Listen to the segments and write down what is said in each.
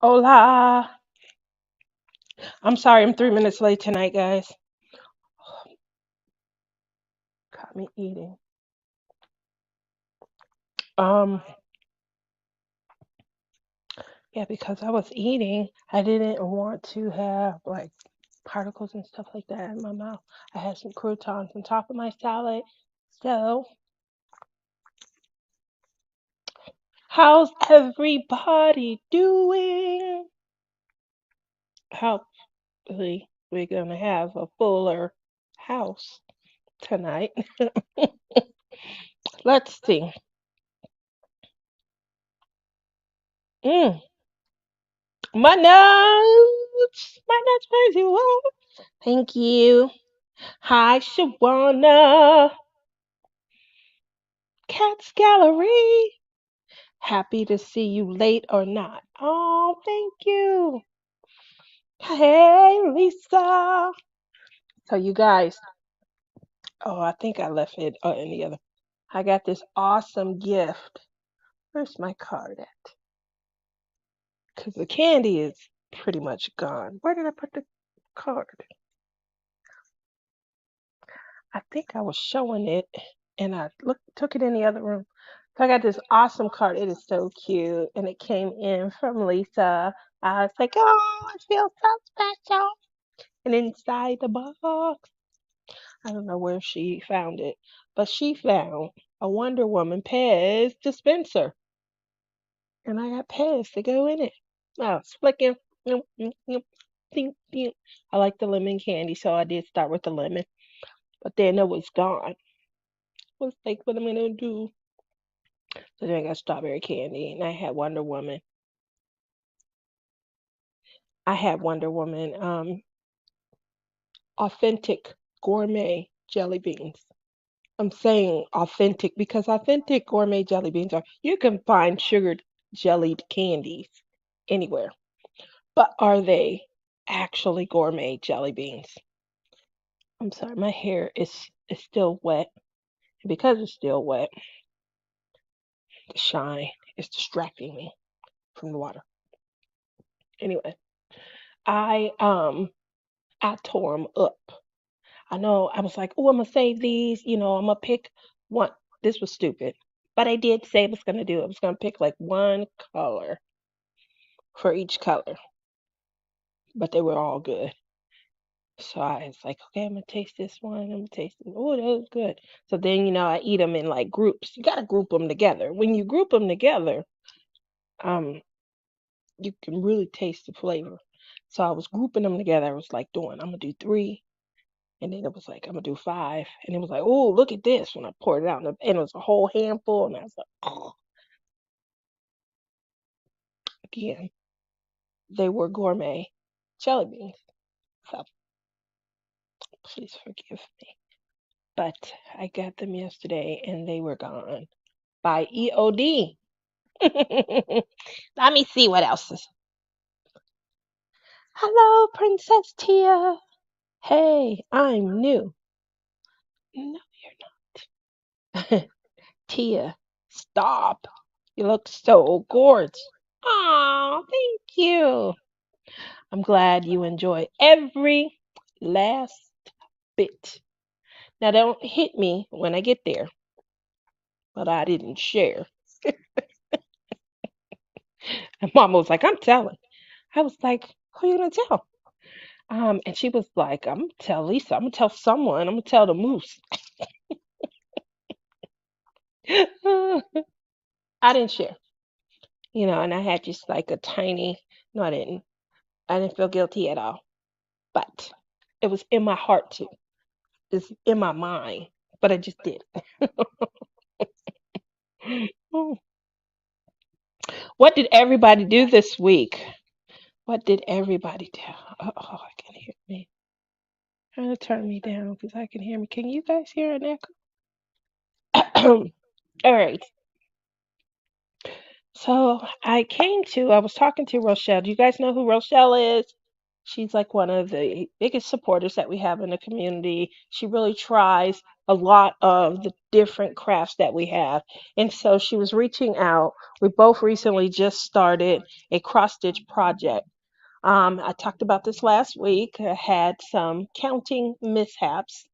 Hola. I'm sorry I'm 3 minutes late tonight, guys. Caught me eating. Um, yeah, because I was eating, I didn't want to have like particles and stuff like that in my mouth. I had some croutons on top of my salad. So, how's everybody doing? Hopefully, we're gonna have a fuller house tonight. Let's see. Mm, my nuts crazy. Whoa. Thank you. Hi, Shawana. Cats Gallery. Happy to see you late or not. Oh, thank you. Hey, Lisa. So, you guys, oh, I think I left it in the other. I got this awesome gift. Where's my card at? Because the candy is pretty much gone. Where did I put the card? I think I was showing it and took it in the other room. So I got this awesome card. It is so cute. And it came in from Lisa. I was like, oh, it feels so special. And inside the box, I don't know where she found it, but she found a Wonder Woman Pez dispenser. And I got Pez to go in it. I was flicking. Yum, yum, yum, ding, ding. I like the lemon candy, so I did start with the lemon. But then it was gone. I was like, what am I gonna do? So then I got strawberry candy, and I had Wonder Woman. I had Wonder Woman authentic gourmet jelly beans. I'm saying authentic because authentic gourmet jelly beans are you can find sugared jellied candies anywhere, but are they actually gourmet jelly beans? I'm sorry, my hair is still wet. And because it's still wet, the shine is distracting me from the water. Anyway, I tore them up. I know I was like, oh, I'm gonna save these. I'm gonna pick one. This was stupid, but I did say I was gonna do it. I was gonna pick like one color for each color, but they were all good. So I was like, okay, I'm gonna taste this one. I'm gonna taste it. Oh, that was good. So then, I eat them in like groups. You gotta group them together. When you group them together, um, you can really taste the flavor. So I was grouping them together. I was like doing, I'm gonna do three. And then it was like, I'm gonna do five. And it was like, oh, look at this when I poured it out. And it was a whole handful. And I was like, oh, again, they were gourmet jelly beans. So please forgive me. But I got them yesterday and they were gone by EOD. Let me see what else is. Hello, Princess Tia. Hey, I'm new. No, you're not. Tia, stop. You look so gorgeous. Oh, thank you. I'm glad you enjoy every last bit. Now, don't hit me when I get there, but I didn't share. And Mama was like, I'm telling. I was like, who are you going to tell? And she was like, I'm going to tell Lisa. I'm going to tell someone. I'm going to tell the moose. I didn't share, and I had just like a tiny, no, I didn't. I didn't feel guilty at all. But it was in my heart too. It's in my mind, but I just did. What did everybody do this week? What did everybody do? Oh, I can hear me. Trying to turn me down because I can hear me. Can you guys hear an echo? All right. So I was talking to Rochelle. Do you guys know who Rochelle is? She's like one of the biggest supporters that we have in the community. She really tries a lot of the different crafts that we have. And so she was reaching out. We both recently just started a cross stitch project. I talked about this last week. I had some counting mishaps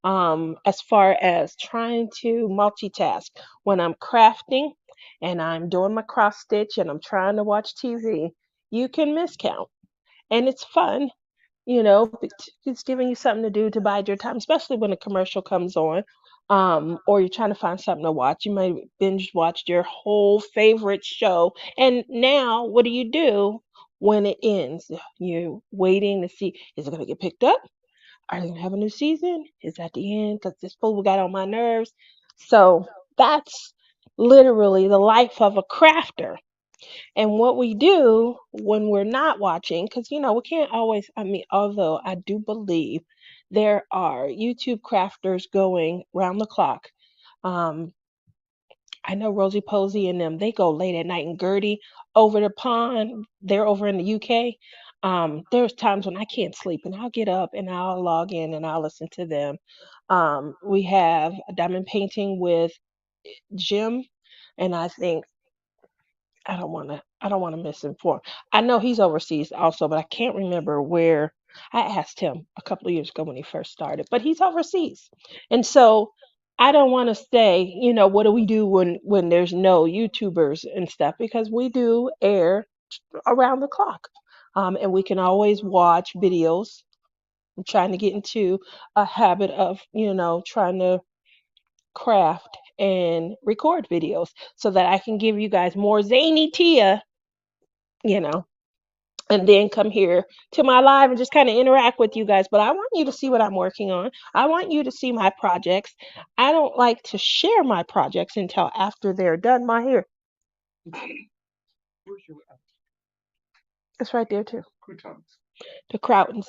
as far as trying to multitask when I'm crafting and I'm doing my cross stitch and I'm trying to watch TV. You can miscount, and it's fun. It's giving you something to do to bide your time, especially when a commercial comes on, or you're trying to find something to watch. You might binge watched your whole favorite show, and now what do when it ends? You're waiting to see, is it going to get picked up? Are they going to have a new season? Is that the end? Because this fool got on my nerves. So that's literally the life of a crafter. And what we do when we're not watching, because we can't always, I mean, although I do believe there are YouTube crafters going round the clock. Um, I know Rosie Posey and them, they go late at night, and Gertie over the pond, they're over in the UK. There's times when I can't sleep and I'll get up and I'll log in and I'll listen to them. We have a diamond painting with Jim, and I don't want to misinform. I know he's overseas also, but I can't remember where. I asked him a couple of years ago when he first started, but he's overseas. And so I don't want to say, what do we do when there's no YouTubers and stuff, because we do air around the clock. And we can always watch videos. I'm trying to get into a habit of, trying to craft and record videos so that I can give you guys more zany Tia, you know, and then come here to my live and just kind of interact with you guys. But I want you to see what I'm working on. I want you to see my projects. I don't like to share my projects until after they're done. My hair, it's right there too. The Croutons.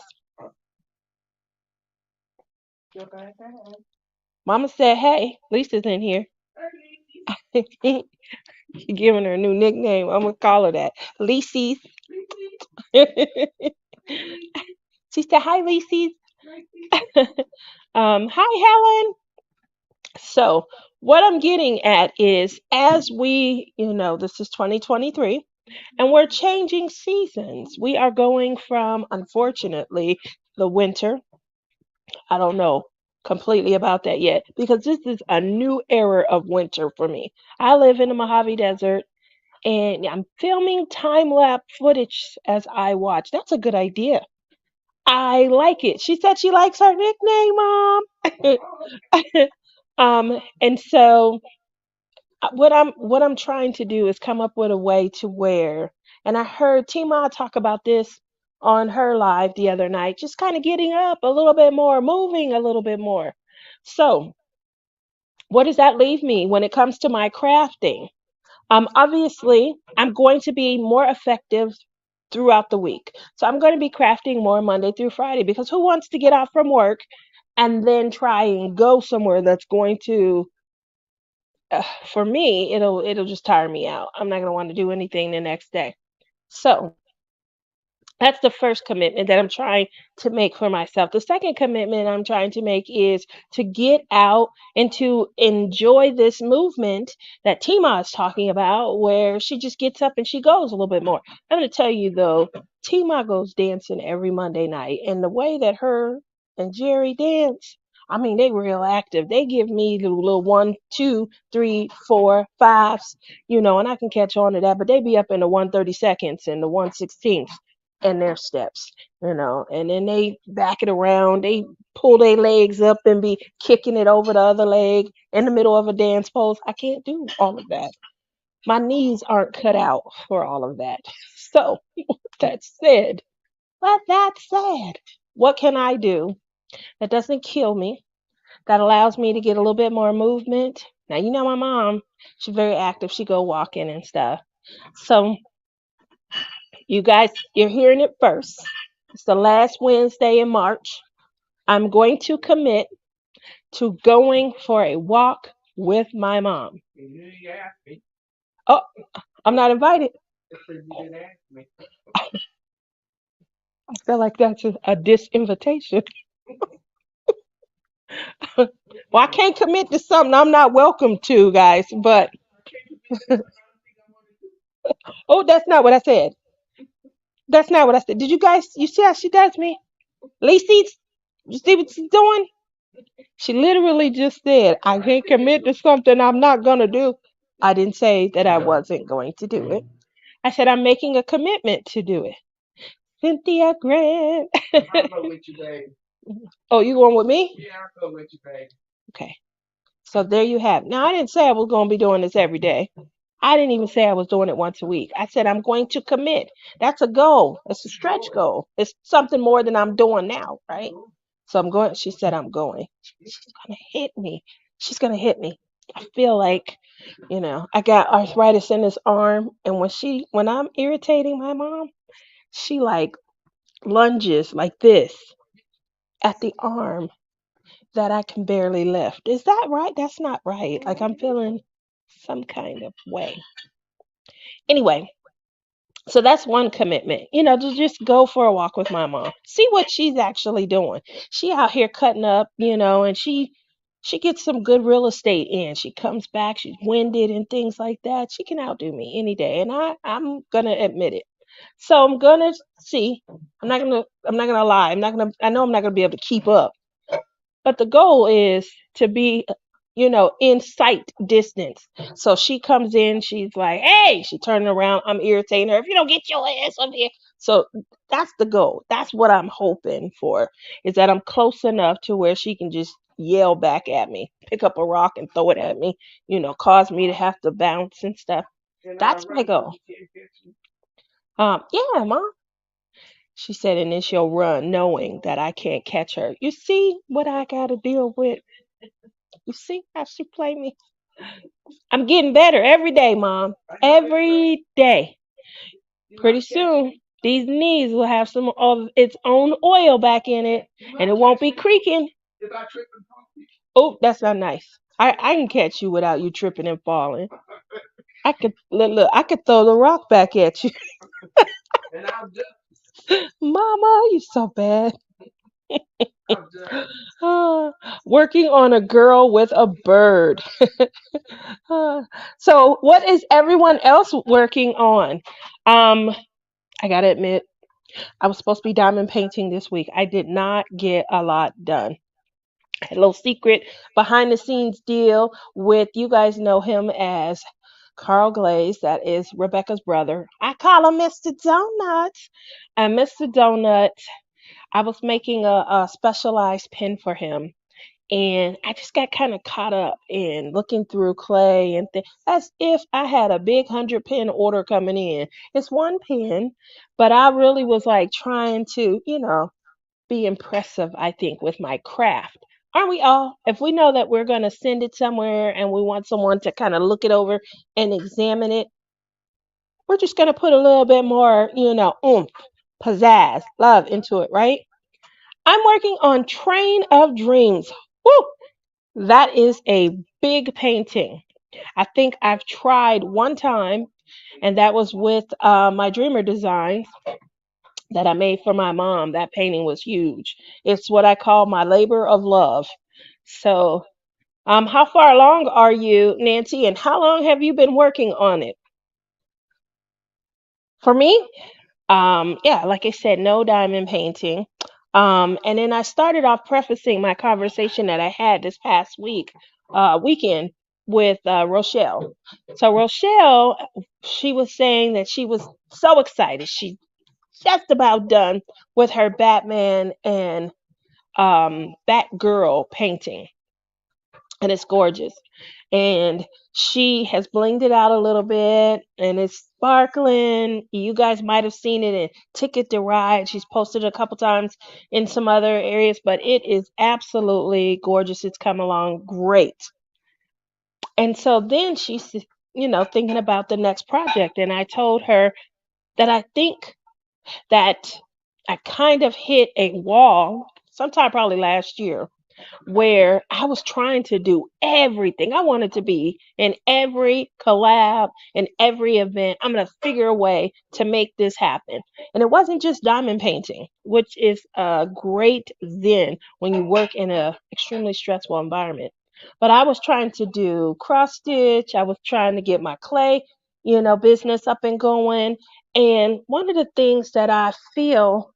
Mama said, "Hey, Lisa's in here." Giving her a new nickname. I'm gonna call her that, Lisi's. She said, "Hi, Lisi's." Hi, Helen. So, what I'm getting at is, as this is 2023, and we're changing seasons. We are going from, unfortunately, the winter. I don't know completely about that yet, because this is a new era of winter for me. I live in the Mojave Desert, and I'm filming time lapse footage as I watch. That's a good idea. I like it. She said she likes her nickname, Mom. And so what I'm trying to do is come up with a way to where, and I heard Tima talk about this on her live the other night, just kind of getting up a little bit more, moving a little bit more. So, what does that leave me when it comes to my crafting? Obviously, I'm going to be more effective throughout the week. So I'm going to be crafting more Monday through Friday, because who wants to get off from work and then try and go somewhere that's going to, for me, it'll just tire me out. I'm not going to want to do anything the next day. So that's the first commitment that I'm trying to make for myself. The second commitment I'm trying to make is to get out and to enjoy this movement that Tima is talking about, where she just gets up and she goes a little bit more. I'm going to tell you though, Tima goes dancing every Monday night, and the way that her and Jerry dance, I mean, they real active. They give me the little one, two, three, four, fives, and I can catch on to that, but they be up in the 132nds and the 116ths and their steps, and then they back it around. They pull their legs up and be kicking it over the other leg in the middle of a dance pose. I can't do all of that. My knees aren't cut out for all of that. So, that said, what can I do that doesn't kill me, that allows me to get a little bit more movement? Now, my mom, she's very active. She go walking and stuff. So, you guys, you're hearing it first. It's the last Wednesday in March. I'm going to commit to going for a walk with my mom. Oh, I'm not invited. I feel like that's a disinvitation. Well, I can't commit to something I'm not welcome to, guys. But oh, that's not what I said. That's not what I said. Did you guys? You see how she does me, Lacey? You see what she's doing? She literally just said, "I can't commit to something I'm not gonna do." I didn't say that I wasn't going to do it. I said I'm making a commitment to do it. Cynthia Grant. Oh, you going with me? Okay. So there you have it. Now I didn't say I was going to be doing this every day. I didn't even say I was doing it once a week. I said I'm going to commit. That's a goal. It's a stretch goal. It's something more than I'm doing now, right? So I'm going. She said I'm going. She's gonna hit me. She's gonna hit me. I feel like, I got arthritis in this arm, and when I'm irritating my mom, she like lunges like this at the arm that I can barely lift. Is that right? That's not right. Like I'm feeling some kind of way. Anyway, so that's one commitment, to just go for a walk with my mom. See what she's actually doing. She out here cutting up, and she gets some good real estate in. She comes back, she's winded and things like that. She can outdo me any day, and I'm gonna admit it. So I'm gonna see. I'm not gonna lie. I know I'm not gonna be able to keep up. But the goal is to be, in sight distance. So she comes in, she's like, hey, she turning around, I'm irritating her. If you don't get your ass up here. So that's the goal. That's what I'm hoping for, is that I'm close enough to where she can just yell back at me, pick up a rock and throw it at me, cause me to have to bounce and stuff. That's my goal. Yeah, mom. She said, and then she'll run knowing that I can't catch her. You see what I got to deal with? You see how she play me? I'm getting better every day, Mom. Every day. Pretty soon, these knees will have some of its own oil back in it, and it won't be creaking. Oh, that's not nice. I can catch you without you tripping and falling. I could look. I could throw the rock back at you, Mama. You so bad. Ah, working on a girl with a bird. Ah, so, what is everyone else working on? Um, I gotta admit, I was supposed to be diamond painting this week. I did not get a lot done. I had a little secret behind the scenes deal with, you guys know him as Carl Glaze. That is Rebecca's brother. I call him Mr. Donut. And Mr. Donut, I was making a specialized pen for him. And I just got kind of caught up in looking through clay and as if I had a big 100 pen order coming in. It's one pen, but I really was like trying to, be impressive, I think, with my craft. Aren't we all? If we know that we're going to send it somewhere and we want someone to kind of look it over and examine it, we're just going to put a little bit more, oomph, pizzazz, love into it, right? I'm working on Train of Dreams. Woo! That is a big painting. I think I've tried one time, and that was with my Dreamer designs that I made for my mom. That painting was huge. It's what I call my labor of love. So, how far along are you, Nancy, and how long have you been working on it? For me, yeah, like I said, no diamond painting. And then I started off prefacing my conversation that I had this past weekend with Rochelle. So Rochelle, she was saying that she was so excited. She just about done with her Batman and Batgirl painting, and it's gorgeous. And she has blinged it out a little bit, and it's sparkling. You guys might have seen it in Ticket to Ride. She's posted it a couple times in some other areas, but it is absolutely gorgeous. It's come along great. And so then she's, thinking about the next project. And I told her that I think that I kind of hit a wall sometime probably last year where I was trying to do everything. I wanted to be in every collab, in every event. I'm going to figure a way to make this happen. And it wasn't just diamond painting, which is a great zen when you work in a extremely stressful environment. But I was trying to do cross stitch. I was trying to get my clay, business up and going. And one of the things that I feel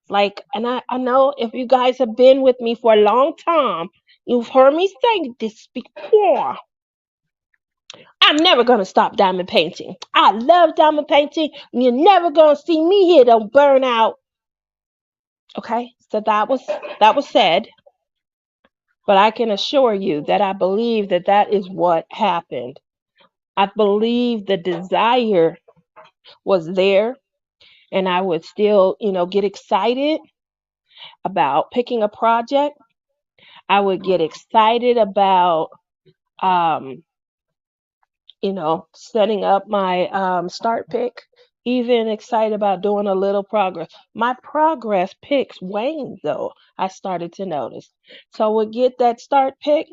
like, and I know if you guys have been with me for a long time, you've heard me say this before. I'm never gonna stop diamond painting. I love diamond painting. And you're never gonna see me here to burn out. Okay, so that was said, but I can assure you that I believe that that is what happened. I believe the desire was there, and I would still, get excited about picking a project. I would get excited about um, setting up my start pick, even excited about doing a little progress. My progress picks waned though, I started to notice. So we'll get that start pick.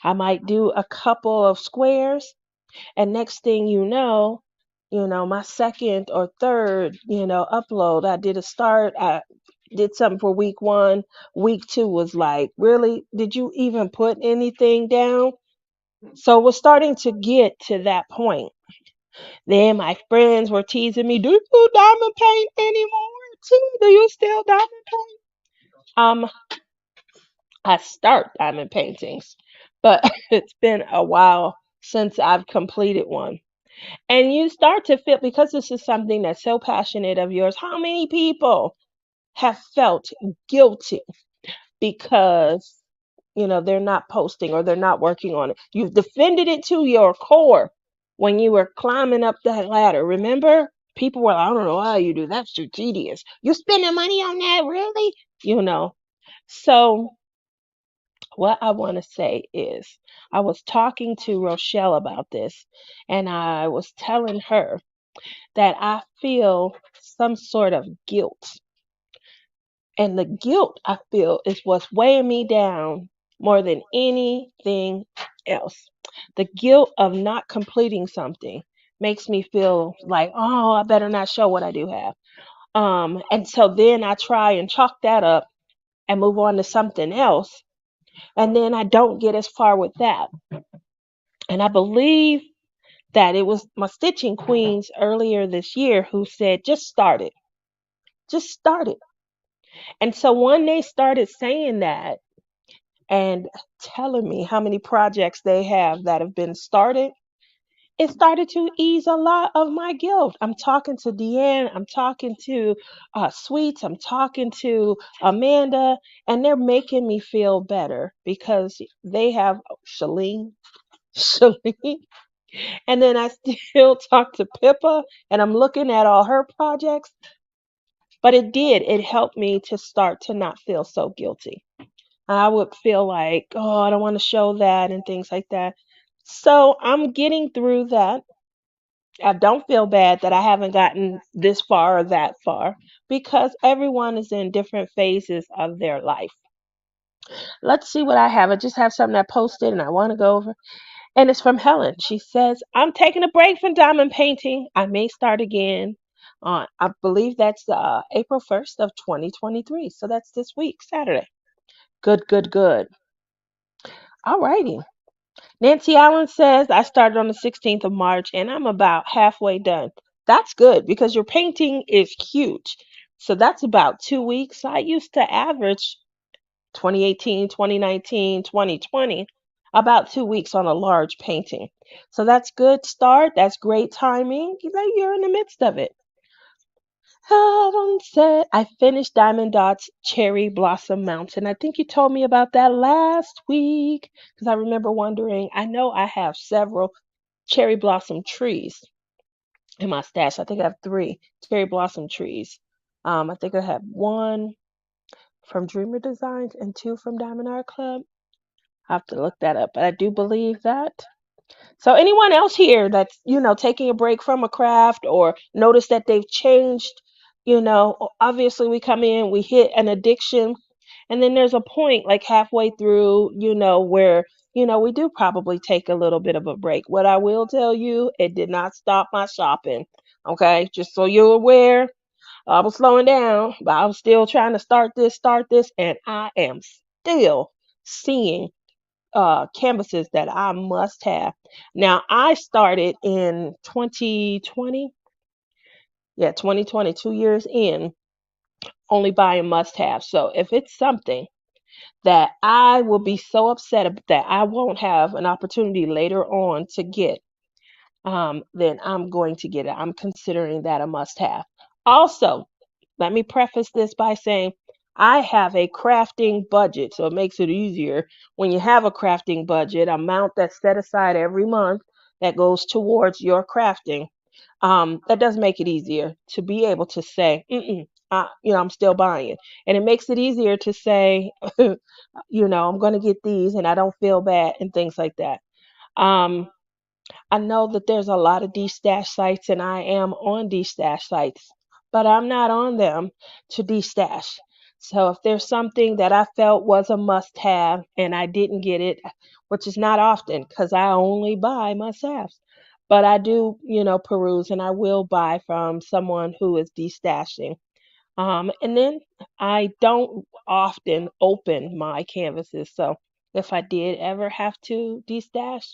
I might do a couple of squares, and next thing my second or third, upload, I did a start. I did something for week one. Week two was like, really? Did you even put anything down? So we're starting to get to that point. Then my friends were teasing me, do you do diamond paint anymore too? Do you still diamond paint? I start diamond paintings, but it's been a while since I've completed one. And you start to feel, because this is something that's so passionate of yours, how many people have felt guilty because they're not posting or they're not working on it? You've defended it to your core when you were climbing up that ladder. Remember, people were like, I don't know how you do, that's too tedious, you spending money on that, really? So what I want to say is, I was talking to Rochelle about this, and I was telling her that I feel some sort of guilt. And the guilt I feel is what's weighing me down more than anything else. The guilt of not completing something makes me feel like, oh, I better not show what I do have. And so then I try and chalk that up and move on to something else. And then I don't get as far with that. And I believe that it was my stitching queens earlier this year who said, just start it. Just start it. And so when they started saying that and telling me how many projects they have that have been started, it started to ease a lot of my guilt. I'm talking to Deanne, I'm talking to Sweets, I'm talking to Amanda, and they're making me feel better because they have Shalene. Shalene. And then I still talk to Pippa, and I'm looking at all her projects. But it helped me to start to not feel so guilty. I would feel like, oh, I don't want to show that and things like that. So I'm getting through that. I don't feel bad that I haven't gotten this far or that far because everyone is in different phases of their life. Let's see what I have. I just have something I posted and I want to go over. And it's from Helen. She says, I'm taking a break from diamond painting. I may start again on, I believe that's April 1st of 2023. So that's this week, Saturday. Good, good, good. All righty. Nancy Allen says, I started on the 16th of March and I'm about halfway done. That's good because your painting is huge. So that's about 2 weeks. I used to average 2018, 2019, 2020, about 2 weeks on a large painting. So that's good start. That's great timing. You're in the midst of it. Adam said, I finished Diamond Dot's Cherry Blossom Mountain. I think you told me about that last week because I remember wondering. I know I have several cherry blossom trees in my stash. I think I have three cherry blossom trees. I think I have one from Dreamer Designs and two from Diamond Art Club. I have to look that up, but I do believe that. So anyone else here that's, taking a break from a craft or notice that they've changed, obviously we come in, we hit an addiction And then there's a point like halfway through, where, we do probably take a little bit of a break. What I will tell you, it did not stop my shopping. Okay, just so you're aware, I was slowing down, but I was still trying to start this, and I am still seeing canvases that I must have. Now, I started in 2020, yeah, 2020, 2 years in, only buying must have. So if it's something that I will be so upset that I won't have an opportunity later on to get, then I'm going to get it. I'm considering that a must have. Also, let me preface this by saying I have a crafting budget, so it makes it easier when you have a crafting budget, amount that's set aside every month that goes towards your crafting. That does make it easier to be able to say, I'm still buying. And it makes it easier to say, I'm going to get these and I don't feel bad and things like that. Um, I know that there's a lot of destash sites, and I am on destash sites, but I'm not on them to destash. So if there's something that I felt was a must have and I didn't get it, which is not often because I only buy must haves, but I do, peruse and I will buy from someone who is destashing. And then I don't often open my canvases. So if I did ever have to destash,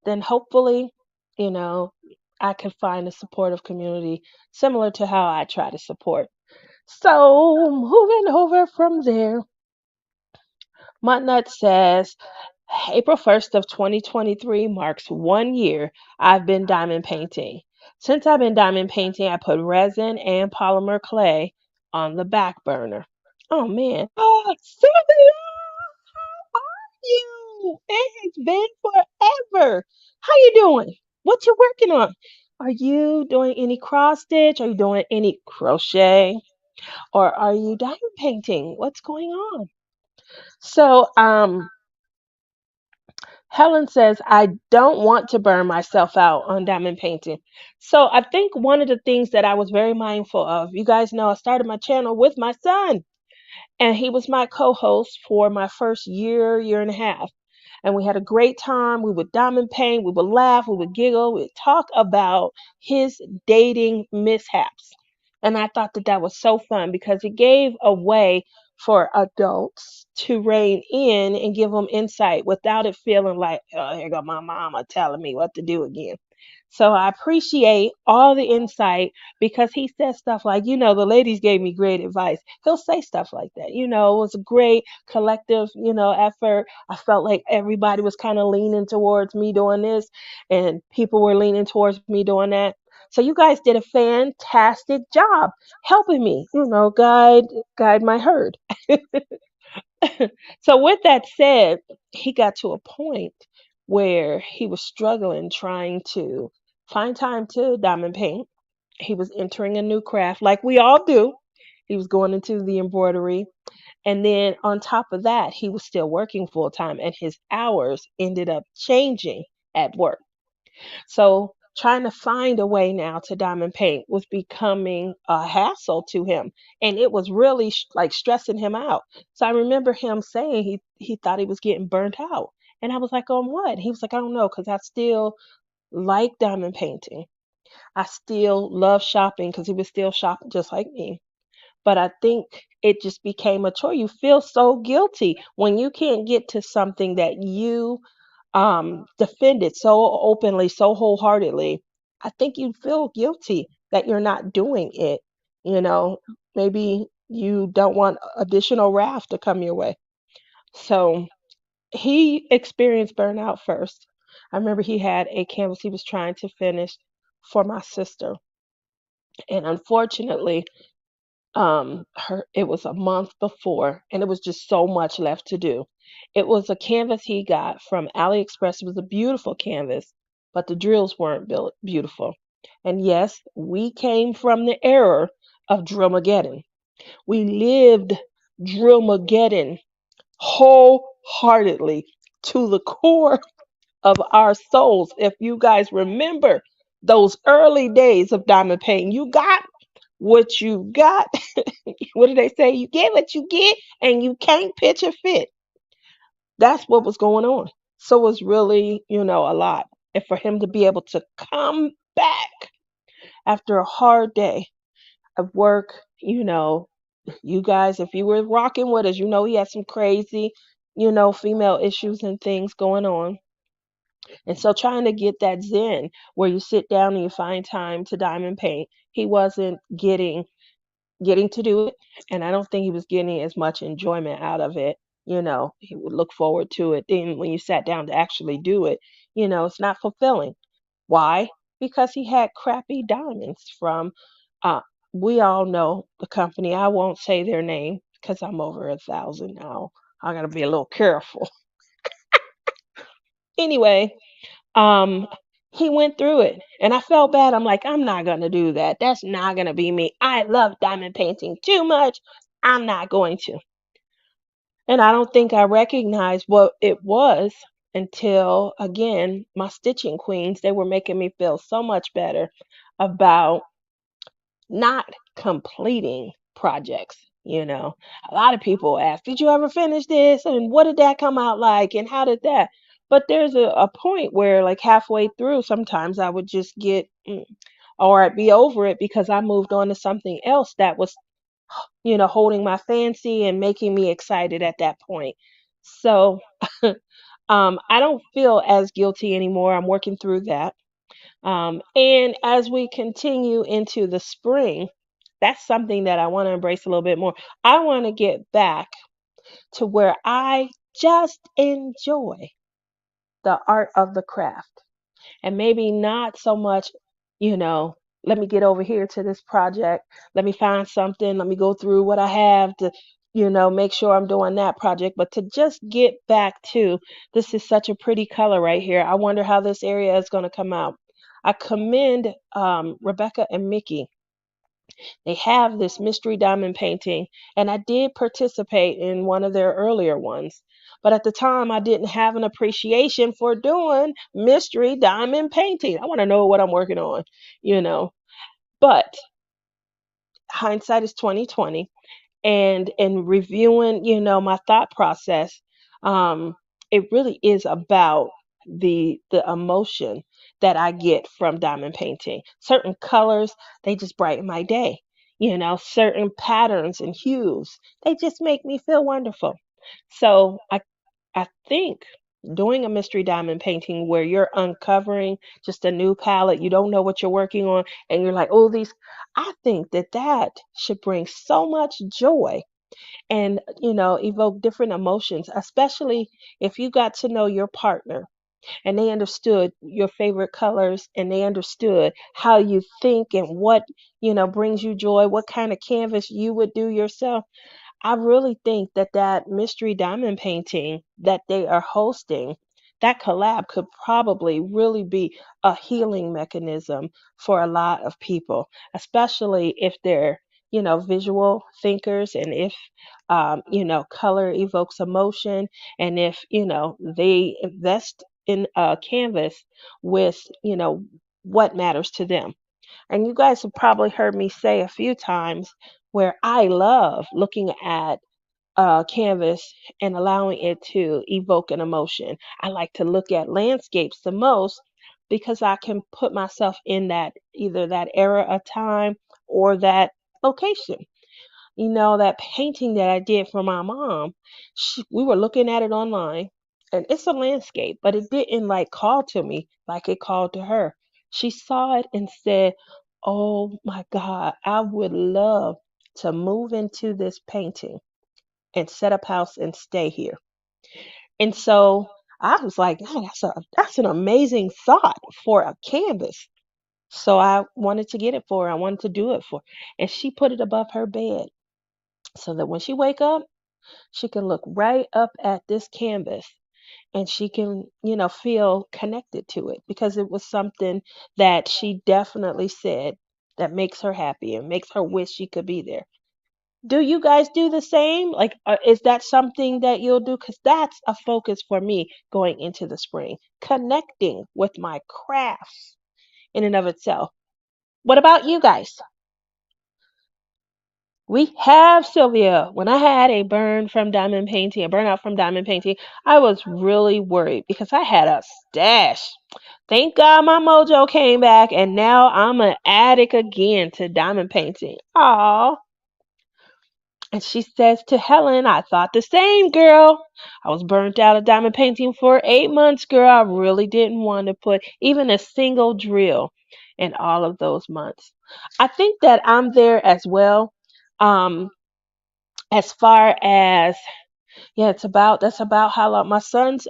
then hopefully, you know, I can find a supportive community similar to how I try to support. So, moving over from there, Mutnut says April 1st of 2023 marks 1 year I've been diamond painting. Since I've been diamond painting, I put resin and polymer clay on the back burner. Oh man. Oh, Sylvia, how are you? It has been forever. How you doing? What you working on? Are you doing any cross stitch? Are you doing any crochet? Or are you diamond painting? What's going on? So, Helen says, I don't want to burn myself out on diamond painting. So I think one of the things that I was very mindful of, you guys know I started my channel with my son, and he was my co-host for my first year and a half. And we had a great time. We would diamond paint, we would laugh, we would giggle, we would talk about his dating mishaps. And I thought that that was so fun because it gave a way for adults to rein in and give them insight without it feeling like, oh, here go my mama telling me what to do again. So I appreciate all the insight because he says stuff like, the ladies gave me great advice. He'll say stuff like that. It was a great collective, effort. I felt like everybody was kind of leaning towards me doing this and people were leaning towards me doing that. So you guys did a fantastic job helping me, guide my herd. So with that said, he got to a point where he was struggling trying to find time to diamond paint. He was entering a new craft like we all do. He was going into the embroidery. And then on top of that, he was still working full time and his hours ended up changing at work. So trying to find a way now to diamond paint was becoming a hassle to him, and it was really like stressing him out. So I remember him saying he thought he was getting burnt out, and I was like, "On what?" He was like, "I don't know, because I still like diamond painting. I still love shopping because he was still shopping just like me." But I think it just became a chore. You feel so guilty when you can't get to something that you defended so openly, so wholeheartedly. I think you feel guilty that you're not doing it. You know, maybe you don't want additional wrath to come your way. So he experienced burnout first. I remember he had a canvas he was trying to finish for my sister. And unfortunately, it was a month before and it was just so much left to do. It was a canvas he got from AliExpress. It was a beautiful canvas, but the drills weren't built beautiful. And yes, we came from the era of Drillmageddon. We lived Drillmageddon wholeheartedly to the core of our souls. If you guys remember those early days of diamond painting, you got what you got. What do they say? You get what you get, and you can't pitch a fit. That's what was going on. So it was really, a lot. And for him to be able to come back after a hard day of work, you guys, if you were rocking with us, he had some crazy, female issues and things going on. And so trying to get that zen where you sit down and you find time to diamond paint, he wasn't getting to do it, and I don't think he was getting as much enjoyment out of it. He would look forward to it. Then when you sat down to actually do it, it's not fulfilling. Why? Because he had crappy diamonds from uh we all know the company. I won't say their name because I'm over 1,000 now. I gotta be a little careful. Anyway, um he went through it and I felt bad. I'm like, I'm not gonna do that. That's not gonna be me. I love diamond painting too much. I'm not going to. And I don't think I recognized what it was until, again, my stitching queens, they were making me feel so much better about not completing projects. A lot of people ask, did you ever finish this? And what did that come out like? And how did that? But there's a point where, like halfway through, sometimes I would just get, or I'd be over it because I moved on to something else that was, holding my fancy and making me excited at that point. So I don't feel as guilty anymore. I'm working through that. And as we continue into the spring, that's something that I want to embrace a little bit more. I want to get back to where I just enjoy the art of the craft and maybe not so much, you know, let me get over here to this project. Let me find something. Let me go through what I have to, make sure I'm doing that project. But to just get back to this is such a pretty color right here. I wonder how this area is going to come out. I commend Rebecca and Mickey. They have this mystery diamond painting, and I did participate in one of their earlier ones. But at the time, I didn't have an appreciation for doing mystery diamond painting. I want to know what I'm working on, you know. But hindsight is 2020, and in reviewing, my thought process, um, it really is about the emotion that I get from diamond painting. Certain colors, they just brighten my day. Certain patterns and hues, they just make me feel wonderful. So I think doing a mystery diamond painting where you're uncovering just a new palette, you don't know what you're working on, and you're like, oh, these, I think that should bring so much joy and, evoke different emotions, especially if you got to know your partner and they understood your favorite colors and they understood how you think and what, brings you joy, what kind of canvas you would do yourself. I really think that mystery diamond painting that they are hosting, that collab could probably really be a healing mechanism for a lot of people, especially if they're, visual thinkers and if, color evokes emotion and if, they invest in a canvas with, what matters to them. And you guys have probably heard me say a few times where I love looking at canvas and allowing it to evoke an emotion. I like to look at landscapes the most because I can put myself in that either that era of time or that location. That painting that I did for my mom, we were looking at it online and it's a landscape, but it didn't like call to me like it called to her. She saw it and said, oh my God, I would love to move into this painting and set up house and stay here. And so I was like, "Man, that's an amazing thought for a canvas." So I wanted to get it for her. I wanted to do it for her. And she put it above her bed so that when she wake up, she can look right up at this canvas and she can, feel connected to it because it was something that she definitely said that makes her happy and makes her wish she could be there. Do you guys do the same? Like, is that something that you'll do? Because that's a focus for me going into the spring, connecting with my crafts in and of itself. What about you guys? We have Sylvia. When I had a burn from diamond painting, a burnout from diamond painting, I was really worried because I had a stash. Thank God my mojo came back, and now I'm an addict again to diamond painting. Aw. And she says to Helen, I thought the same, girl. I was burnt out of diamond painting for 8 months, girl. I really didn't want to put even a single drill in all of those months. I think that I'm there as well. Um, as far as yeah, that's about how long my son's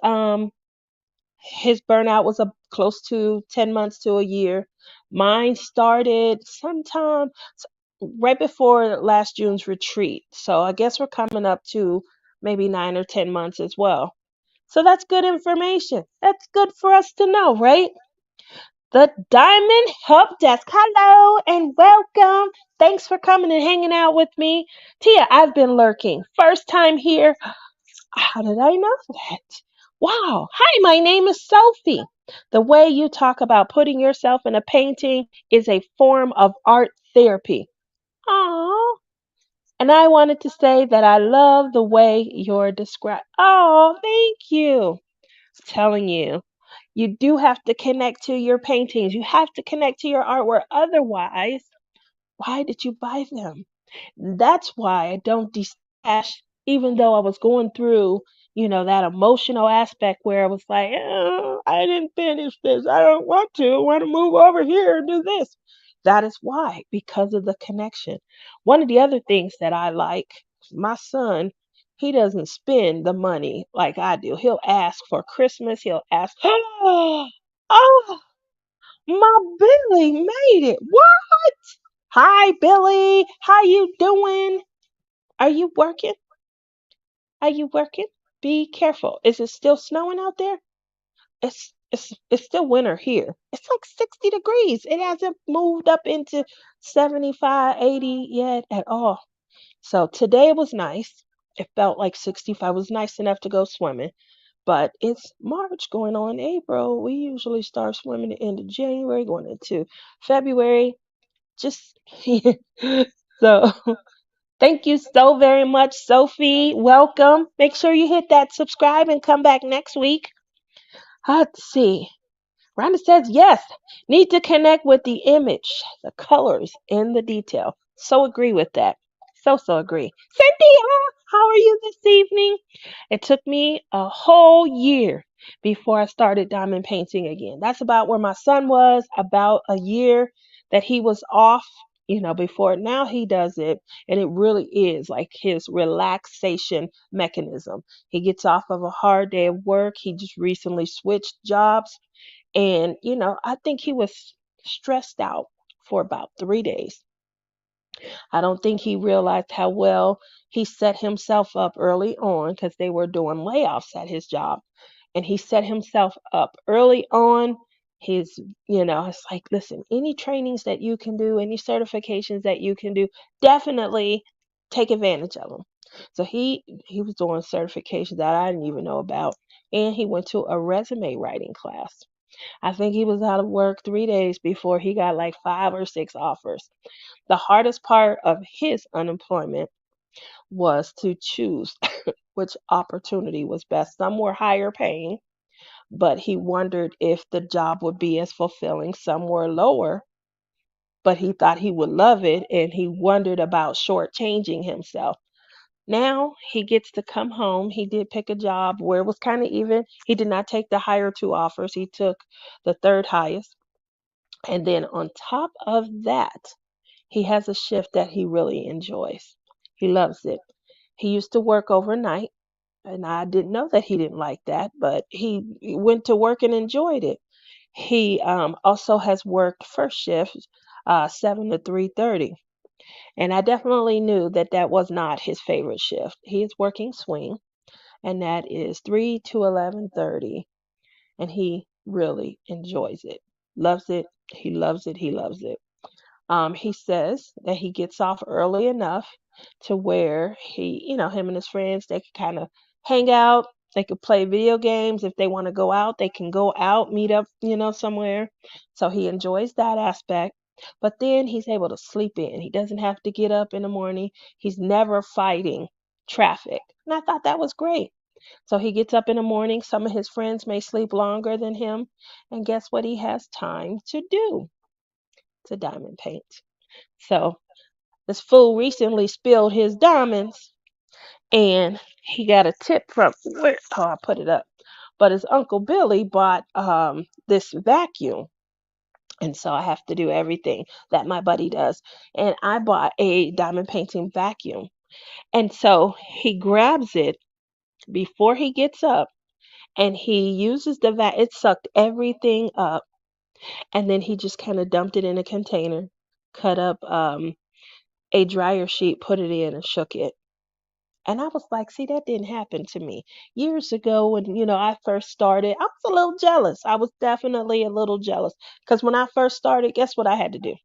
his burnout was a close to 10 months to a year. Mine started sometime right before last June's retreat. So I guess we're coming up to maybe 9 or 10 months as well. So that's good information. That's good for us to know, right? The Diamond Help Desk. Hello and welcome. Thanks for coming and hanging out with me. Tia, I've been lurking. First time here. How did I know that? Wow. Hi, my name is Sophie. The way you talk about putting yourself in a painting is a form of art therapy. Aww. And I wanted to say that I love the way you're described. Oh, thank you. I'm telling you, you do have to connect to your paintings. You have to connect to your artwork. Otherwise, why did you buy them? That's why I don't stash, even though I was going through, that emotional aspect where I was like, I didn't finish this. I don't want to. I want to move over here and do this. That is why, because of the connection. One of the other things that I like, my son, he doesn't spend the money like I do. He'll ask for Christmas. He'll ask, oh, my Billy made it. What? Hi, Billy. How you doing? Are you working? Are you working? Be careful. Is it still snowing out there? It's still winter here. It's like 60 degrees. It hasn't moved up into 75, 80 yet at all. So today was nice. It felt like 65. It was nice enough to go swimming. But it's March going on April. We usually start swimming at the end of January, going into February. Just so thank you so very much, Sophie. Welcome. Make sure you hit that subscribe and come back next week. Let's see. Rhonda says, yes, need to connect with the image, the colors, and the detail. So agree with that. So agree. Cynthia, how are you this evening? It took me a whole year before I started diamond painting again. That's about where my son was, about a year that he was off, before. Now he does it, and it really is like his relaxation mechanism. He gets off of a hard day of work. He just recently switched jobs, and, I think he was stressed out for about 3 days. I don't think he realized how well he set himself up early on because they were doing layoffs at his job. And he set himself up early on. His, it's like, listen, any trainings that you can do, any certifications that you can do, definitely take advantage of them. So he was doing certifications that I didn't even know about. And he went to a resume writing class. I think he was out of work 3 days before he got like 5 or 6 offers. The hardest part of his unemployment was to choose which opportunity was best. Some were higher paying, but he wondered if the job would be as fulfilling. Some were lower, but he thought he would love it, and he wondered about shortchanging himself. Now he gets to come home. He did pick a job where it was kind of even. He did not take the higher two offers. He took the third highest. And then on top of that, he has a shift that he really enjoys. He loves it. He used to work overnight, and I didn't know that he didn't like that, but he went to work and enjoyed it. He also has worked first shift, 7 to 3:30, and I definitely knew that that was not his favorite shift. He is working swing, and that is 3 to 11:30, and he really enjoys it, loves it. He loves it. He loves it. He says that he gets off early enough to where him and his friends, they can kind of hang out. They could play video games. If they want to go out, they can go out, meet up, somewhere. So he enjoys that aspect. But then he's able to sleep in. He doesn't have to get up in the morning. He's never fighting traffic. And I thought that was great. So he gets up in the morning. Some of his friends may sleep longer than him. And guess what he has time to do? To diamond paint. So this fool recently spilled his diamonds and he got a tip from where, oh, I put it up. But his Uncle Billy bought this vacuum. And so I have to do everything that my buddy does. And I bought a diamond painting vacuum. And so he grabs it before he gets up and he uses it sucked everything up. And then he just kind of dumped it in a container, cut up a dryer sheet, put it in, and shook it. And I was like, see, that didn't happen to me years ago when, I first started. I was a little jealous. I was definitely a little jealous because when I first started, guess what I had to do?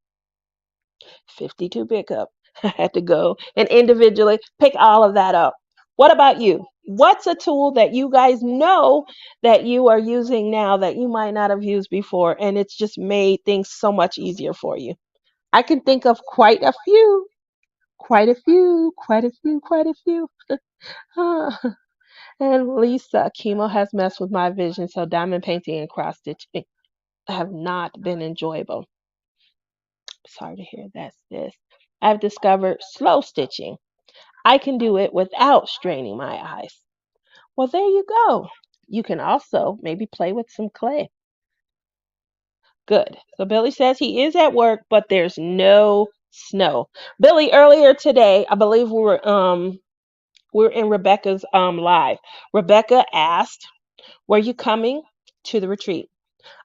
52 pickup. I had to go and individually pick all of that up. What about you? What's a tool that you guys know that you are using now that you might not have used before and it's just made things so much easier for you? I can think of quite a few, quite a few, quite a few, quite a few. And Lisa, chemo has messed with my vision, so diamond painting and cross stitching have not been enjoyable. Sorry to hear that's this. I've discovered slow stitching. I can do it without straining my eyes. Well, there you go. You can also maybe play with some clay. Good. So Billy says he is at work, but there's no snow. Billy, earlier today, I believe we were in Rebecca's live. Rebecca asked, "Were you coming to the retreat?"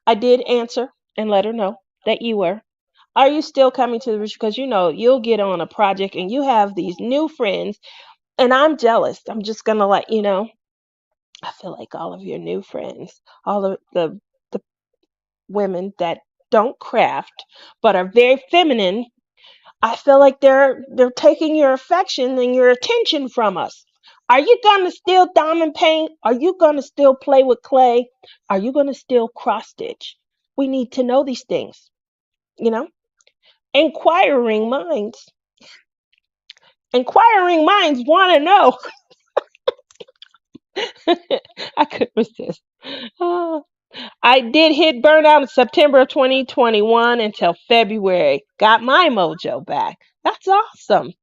I did answer and let her know that you were. Are you still coming to the retreat? Because you'll get on a project and you have these new friends, and I'm jealous. I'm just gonna let you know. I feel like all of your new friends, all of the women that don't craft but are very feminine, I feel like they're taking your affection and your attention from us. Are you gonna still diamond paint? Are you gonna still play with clay? Are you gonna still cross stitch? We need to know these things, you know? Inquiring minds. Inquiring minds want to know. I couldn't resist. Oh, I did hit burnout in September of 2021 until February. Got my mojo back. That's awesome.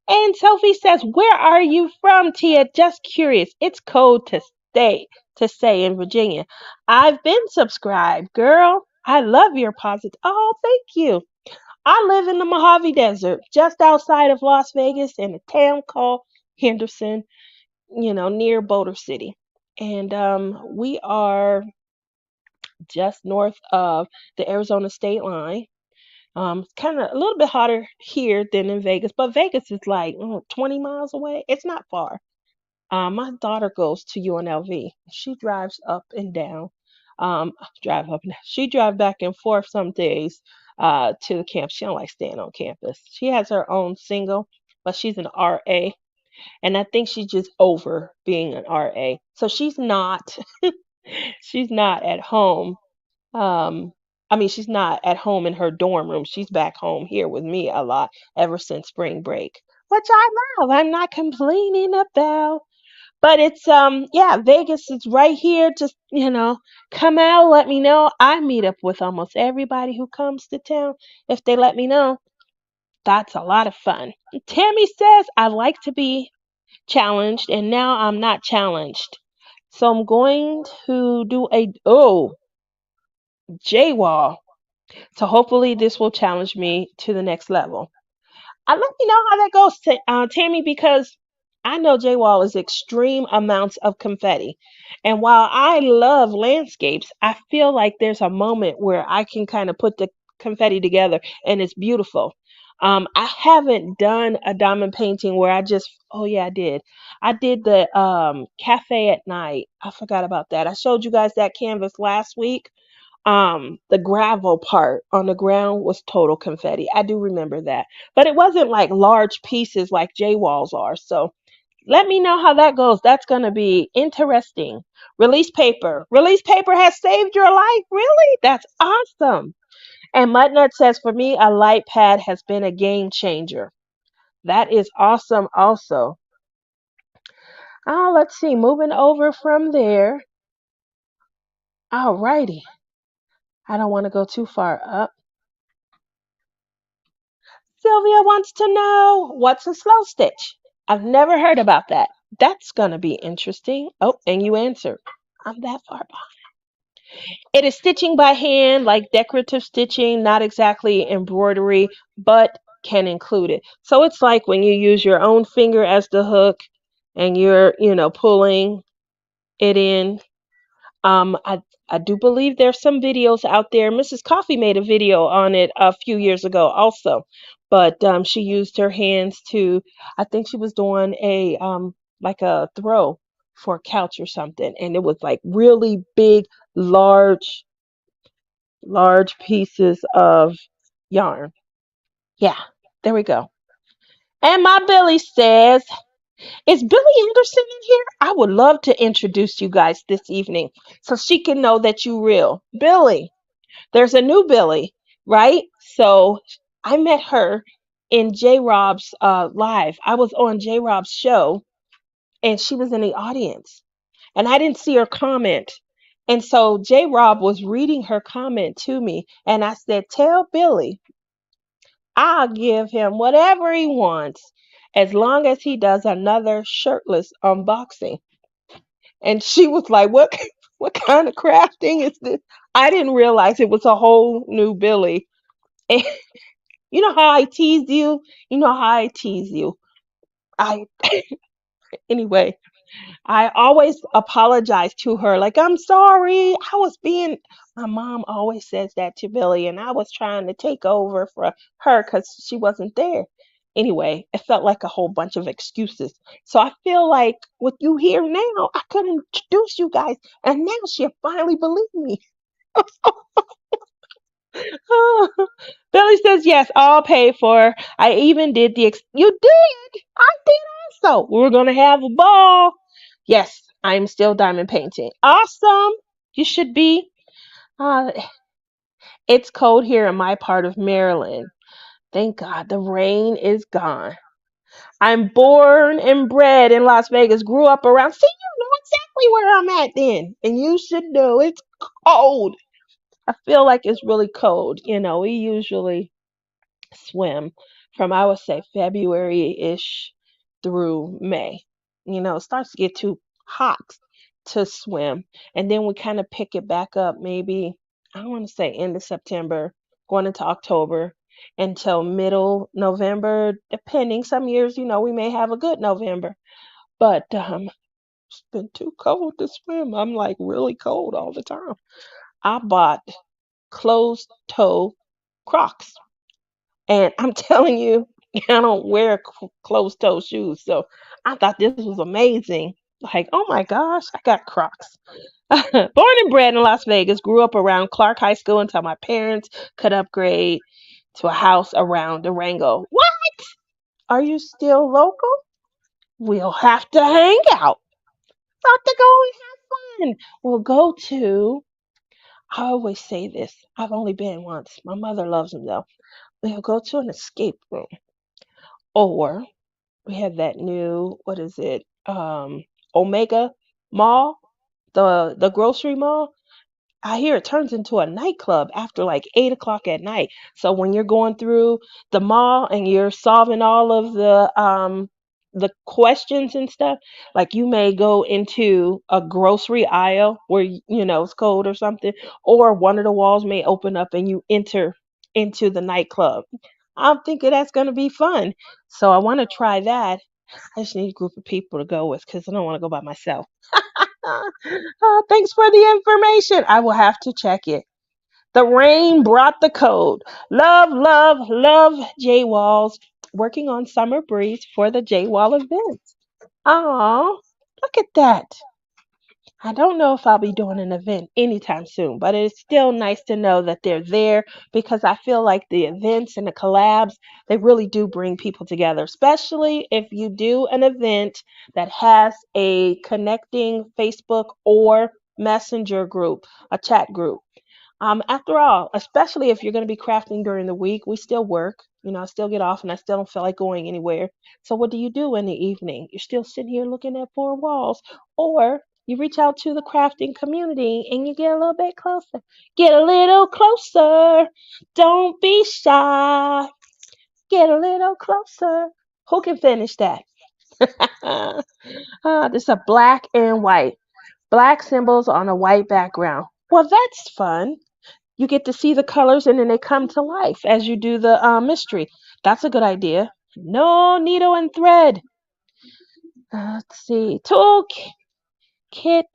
And Sophie says, "Where are you from, Tia? Just curious. It's cold to say in Virginia. I've been subscribed, girl. I love your positive. Oh, thank you. I live in the Mojave Desert, just outside of Las Vegas, in a town called Henderson, near Boulder City. And we are just north of the Arizona state line. It's kind of a little bit hotter here than in Vegas, but Vegas is like 20 miles away. It's not far. My daughter goes to UNLV. She drives up and down. Drive up and down. She drives back and forth some days to the camp. She don't like staying on campus. She has her own single, but she's an RA, and I think she's just over being an RA. So she's not at home. I mean, she's not at home in her dorm room. She's back home here with me a lot ever since spring break, which I love. I'm not complaining about. But it's yeah, Vegas is right here. Just come out, let me know. I meet up with almost everybody who comes to town if they let me know. That's a lot of fun. Tammy says I like to be challenged, and now I'm not challenged. So I'm going to do a J-wall. So hopefully this will challenge me to the next level. Let me know how that goes, Tammy, because I know J-Wall is extreme amounts of confetti. And while I love landscapes, I feel like there's a moment where I can kind of put the confetti together and it's beautiful. I haven't done a diamond painting where oh yeah, I did. I did the cafe at night. I forgot about that. I showed you guys that canvas last week. The gravel part on the ground was total confetti. I do remember that, but it wasn't like large pieces like J walls are. So let me know how that goes. That's going to be interesting. Release paper has saved your life. Really? That's awesome. And Mudnut says, for me, a light pad has been a game changer. That is awesome, also. Let's see. Moving over from there. Alrighty. I don't want to go too far up. Sylvia wants to know what's a slow stitch. I've never heard about that. That's going to be interesting. Oh, and you answered. I'm that far behind. It is stitching by hand, like decorative stitching, not exactly embroidery, but can include it. So it's like when you use your own finger as the hook and you're, pulling it in. I do believe there's some videos out there. Mrs. Coffee made a video on it a few years ago also, but she used her hands to. I think she was doing a like a throw for a couch or something, and it was like really big, large, large pieces of yarn. Yeah, there we go. And my Billy says, is Billy Anderson in here? I would love to introduce you guys this evening so she can know that you real. Billy, there's a new Billy, right? So I met her in J Rob's live. I was on J Rob's show and she was in the audience and I didn't see her comment. And so J Rob was reading her comment to me and I said, tell Billy I'll give him whatever he wants as long as he does another shirtless unboxing. And she was like, "What what kind of crafting is this?" I didn't realize it was a whole new Billy. And you know how I tease you? You know how I tease you. I anyway, I always apologize to her. Like, I'm sorry. I was being, my mom always says that to Billy, and I was trying to take over for her because she wasn't there. Anyway, it felt like a whole bunch of excuses. So I feel like with you here now, I could introduce you guys, and now she'll finally believe me. Billy says, yes, all paid for. I even did you did. I did also. We're going to have a ball. Yes, I'm still diamond painting. Awesome. You should be. Uh, it's cold here in my part of Maryland. Thank God the rain is gone. I'm born and bred in Las Vegas, grew up around. See, you know exactly where I'm at then. And you should know it's cold. I feel like it's really cold. We usually swim from, I would say, February-ish through May. It starts to get too hot to swim. And then we kind of pick it back up maybe, I want to say end of September, going into October until middle November, depending. Some years, we may have a good November. But it's been too cold to swim. I'm like really cold all the time. I bought closed toe Crocs. And I'm telling you, I don't wear closed toe shoes. So I thought this was amazing. Like, oh my gosh, I got Crocs. Born and bred in Las Vegas, grew up around Clark High School until my parents could upgrade to a house around Durango. What? Are you still local? We'll have to hang out. Have to go and have fun. We'll go to, I always say this. I've only been once. My mother loves them though. We'll go to an escape room. Or we have that new, what is it? Omega Mall, the grocery mall. I hear it turns into a nightclub after like 8 o'clock at night. So when you're going through the mall and you're solving all of the questions and stuff, like you may go into a grocery aisle where it's cold or something, or one of the walls may open up and you enter into the nightclub. I'm thinking that's gonna be fun. So I want to try that. I just need a group of people to go with because I don't want to go by myself. Thanks for the information. I will have to check it. The rain brought the cold. Love, love, love J Walls. Working on Summer Breeze for the J Wall event. Oh, look at that. I don't know if I'll be doing an event anytime soon, but it's still nice to know that they're there because I feel like the events and the collabs, they really do bring people together, especially if you do an event that has a connecting Facebook or Messenger group, a chat group. After all, especially if you're going to be crafting during the week, we still work. I still get off and I still don't feel like going anywhere. So what do you do in the evening? You're still sitting here looking at four walls, or you reach out to the crafting community and you get a little bit closer. Get a little closer. Don't be shy. Get a little closer. Who can finish that? This is a black and white. Black symbols on a white background. Well, that's fun. You get to see the colors and then they come to life as you do the mystery. That's a good idea. No needle and thread. Let's see. Tool kit.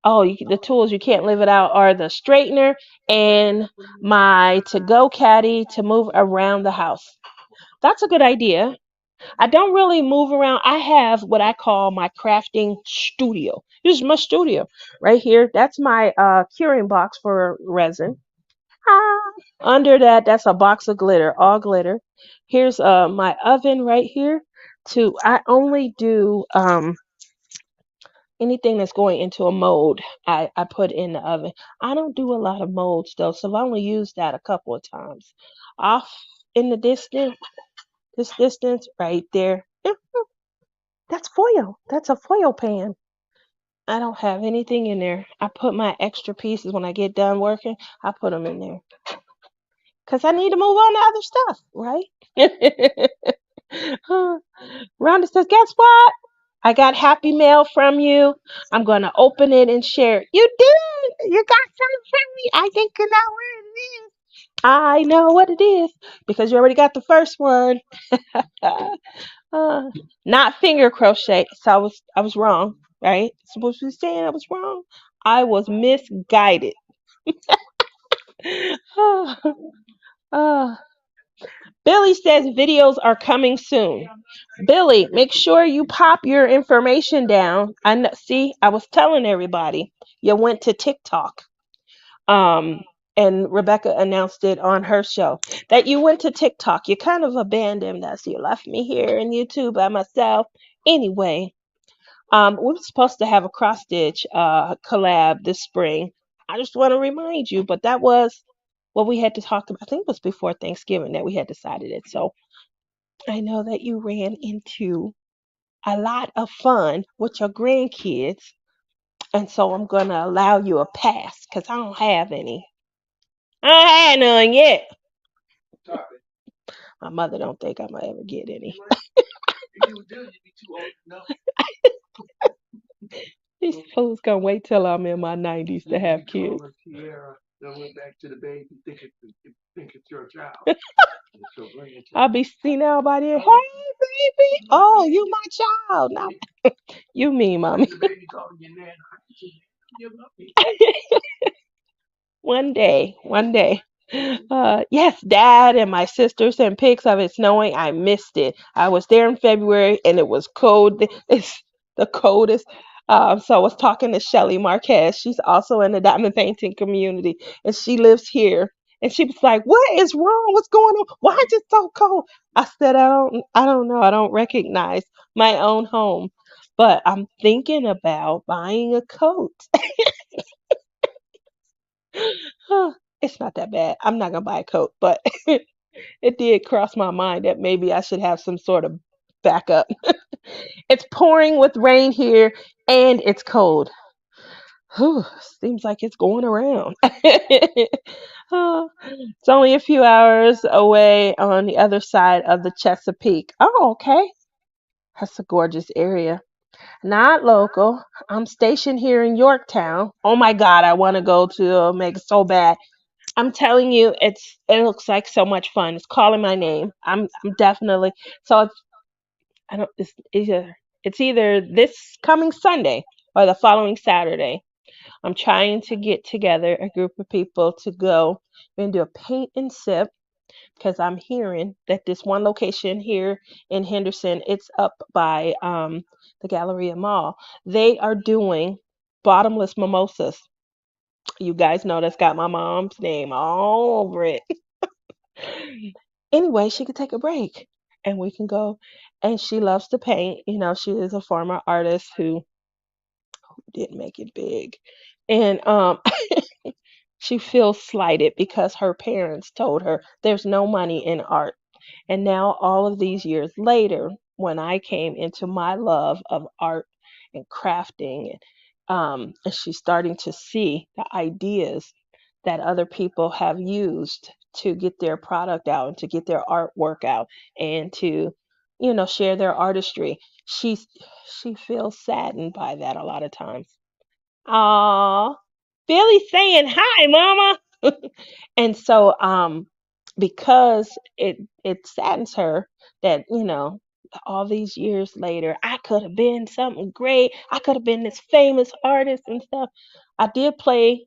Oh, the tools you can't live it out are the straightener and my to go caddy to move around the house. That's a good idea. I don't really move around. I have what I call my crafting studio. This is my studio right here. That's my curing box for resin. Ah, under that, that's a box of glitter, all glitter. Here's my oven right here. I only do anything that's going into a mold. I put in the oven. I don't do a lot of molds though, so I've only used that a couple of times. Off in the distance, this distance right there. That's foil. That's a foil pan. I don't have anything in there. I put my extra pieces when I get done working. I put them in there because I need to move on to other stuff, right? Rhonda says, "Guess what? I got happy mail from you. I'm gonna open it and share it." You did. You got something from me. I think you know where it is. I know what it is because you already got the first one. Uh, Not finger crochet. So I was wrong, right? Supposed to be saying I was wrong. I was misguided. Uh, Billy says videos are coming soon. Billy, make sure you pop your information down. See, I was telling everybody you went to TikTok. Um, and Rebecca announced it on her show that you went to TikTok. You kind of abandoned us. You left me here in YouTube by myself. Anyway, we were supposed to have a cross stitch collab this spring. I just want to remind you, but that was what we had to talk about. I think it was before Thanksgiving that we had decided it. So I know that you ran into a lot of fun with your grandkids, and so I'm gonna allow you a pass because I don't have any. I don't have none yet. My mother don't think I'm gonna ever get any. These fools gonna wait till I'm in my 90s to have kids. I'll be seen out by there. Hey, baby. Oh, you my child. Now you mean, mommy. One day, one day. Yes, Dad and my sister sent pics of it snowing. I missed it. I was there in February and it was cold. It's the coldest. So I was talking to Shelly Marquez. She's also in the diamond painting community and she lives here. And she was like, "What is wrong? What's going on? Why is it so cold?" I said, I don't know. I don't recognize my own home, but I'm thinking about buying a coat." It's not that bad. I'm not gonna buy a coat, but it did cross my mind that maybe I should have some sort of backup. It's pouring with rain here and it's cold. Whew, seems like it's going around. Oh, it's only a few hours away on the other side of the Chesapeake. Oh, okay. That's a gorgeous area. Not local. I'm stationed here in Yorktown. Oh my God, I want to go to Omega so bad. I'm telling you, it looks like so much fun. It's calling my name. I'm definitely so I don't it's either this coming Sunday or the following Saturday. I'm trying to get together a group of people to go and do a paint and sip because I'm hearing that this one location here in Henderson, it's up by the Galleria Mall. They are doing bottomless mimosas. You guys know that's got my mom's name all over it. Anyway, she could take a break and we can go. And she loves to paint. She is a former artist who did make it big. And She feels slighted because her parents told her there's no money in art. And now, all of these years later, when I came into my love of art and crafting, and she's starting to see the ideas that other people have used to get their product out and to get their artwork out and to, share their artistry, she's she feels saddened by that a lot of times. Aw, Billy's saying hi, Mama. And so, because it saddens her that, all these years later, I could have been something great. I could have been this famous artist and stuff. I did play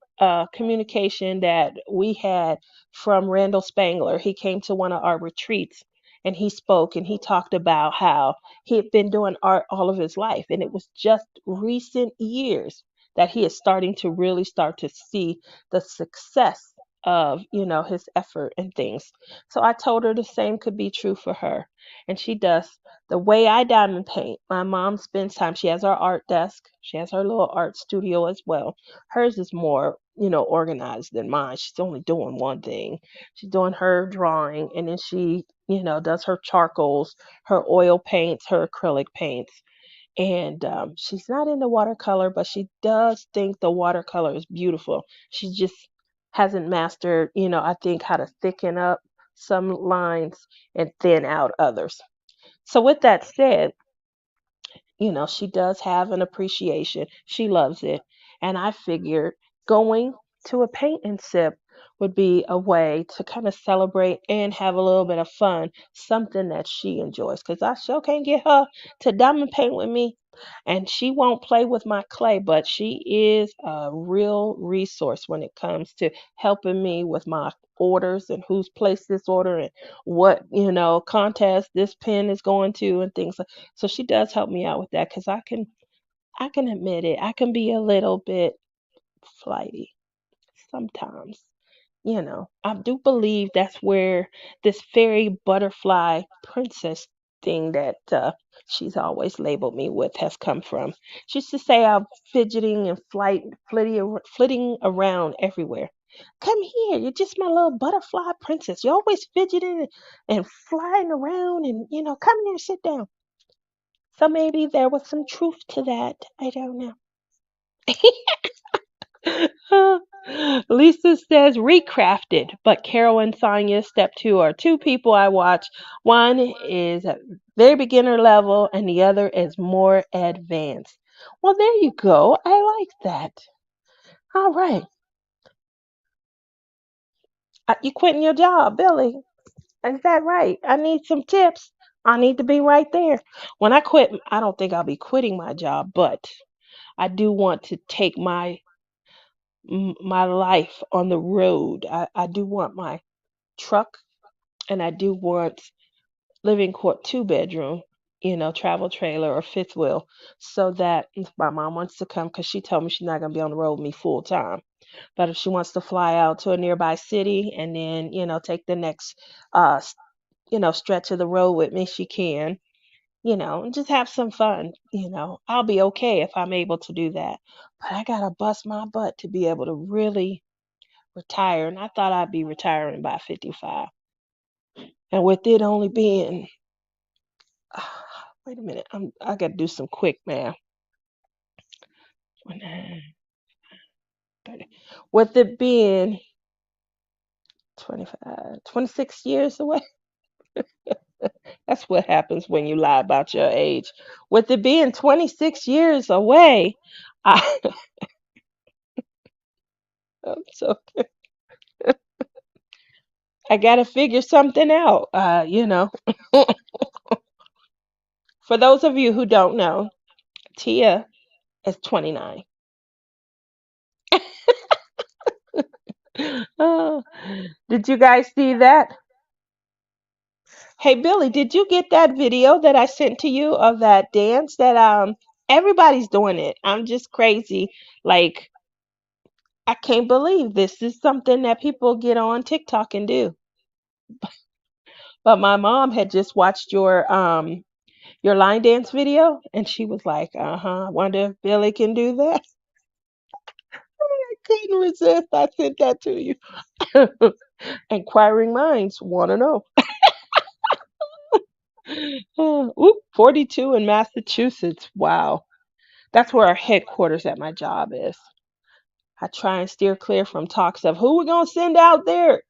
communication that we had from Randall Spangler. He came to one of our retreats and he spoke and he talked about how he had been doing art all of his life, and it was just recent years that he is starting to really start to see the success of, his effort and things. So I told her the same could be true for her, and she does. The way I diamond paint, my mom spends time. She has her art desk, she has her little art studio as well. Hers is more, organized than mine. She's only doing one thing. She's doing her drawing, and then she, does her charcoals, her oil paints, her acrylic paints. And she's not into watercolor, but she does think the watercolor is beautiful. She just hasn't mastered, I think, how to thicken up some lines and thin out others. So, with that said, she does have an appreciation. She loves it. And I figured going to a paint and sip would be a way to kind of celebrate and have a little bit of fun, something that she enjoys. Because I sure can't get her to diamond paint with me. And she won't play with my clay, but she is a real resource when it comes to helping me with my orders and who's placed this order and what, contest this pen is going to and things like. So she does help me out with that because I can admit it. I can be a little bit flighty sometimes. I do believe that's where this fairy butterfly princess thing that she's always labeled me with has come from. She used to say I'm fidgeting and flitting around everywhere. Come here, you're just my little butterfly princess. You're always fidgeting and flying around, and come here, sit down. So maybe there was some truth to that. I don't know. Lisa says recrafted, but Carol and Sonia step two are two people I watch. One is at very beginner level and the other is more advanced. Well, there you go. I like that. All right. You quitting your job, Billy. Is that right? I need some tips. I need to be right there. When I quit, I don't think I'll be quitting my job, but I do want to take my life on the road. I do want my truck, and I do want living court 2 bedroom, travel trailer or fifth wheel, so that if my mom wants to come, because she told me she's not going to be on the road with me full time. But if she wants to fly out to a nearby city and then, take the next, stretch of the road with me, she can, and just have some fun. I'll be okay if I'm able to do that. But I got to bust my butt to be able to really retire. And I thought I'd be retiring by 55. And with it only being, wait a minute, I got to do some quick math. 29, 30. With it being 25, 26 years away. That's what happens when you lie about your age. With it being 26 years away, I, so I got to figure something out. For those of you who don't know, Tia is 29. Oh, did you guys see that? Hey Billy, did you get that video that I sent to you of that dance that everybody's doing it. I'm just crazy. Like, I can't believe this is something that people get on TikTok and do. But my mom had just watched your line dance video and she was like, "Uh-huh, I wonder if Billy can do that." couldn't resist. I sent that to you. Inquiring minds want to know. Oop, 42 in Massachusetts. Wow. That's where our headquarters at my job is. I try and steer clear from talks of who we're going to send out there.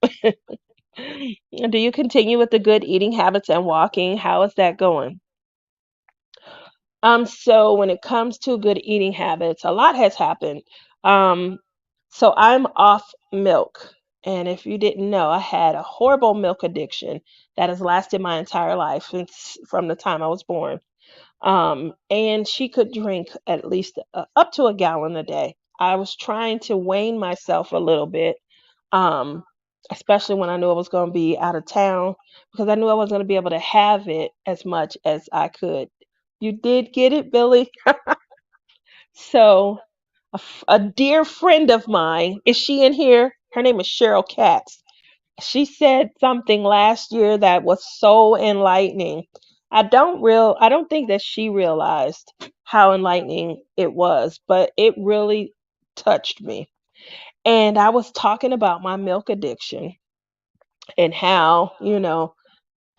Do you continue with the good eating habits and walking? How is that going? So when it comes to good eating habits, a lot has happened. Um, so I'm off milk. And if you didn't know, I had a horrible milk addiction that has lasted my entire life since from the time I was born. And she could drink at least up to a gallon a day. I was trying to wane myself a little bit, um, especially when I knew I was going to be out of town because I knew I wasn't going to be able to have it as much as I could. You did get it, Billy. So, a dear friend of mine, is she in here? Her name is Cheryl Katz. She said something last year that was so enlightening. I don't think that she realized how enlightening it was, but it really touched me. And I was talking about my milk addiction and how,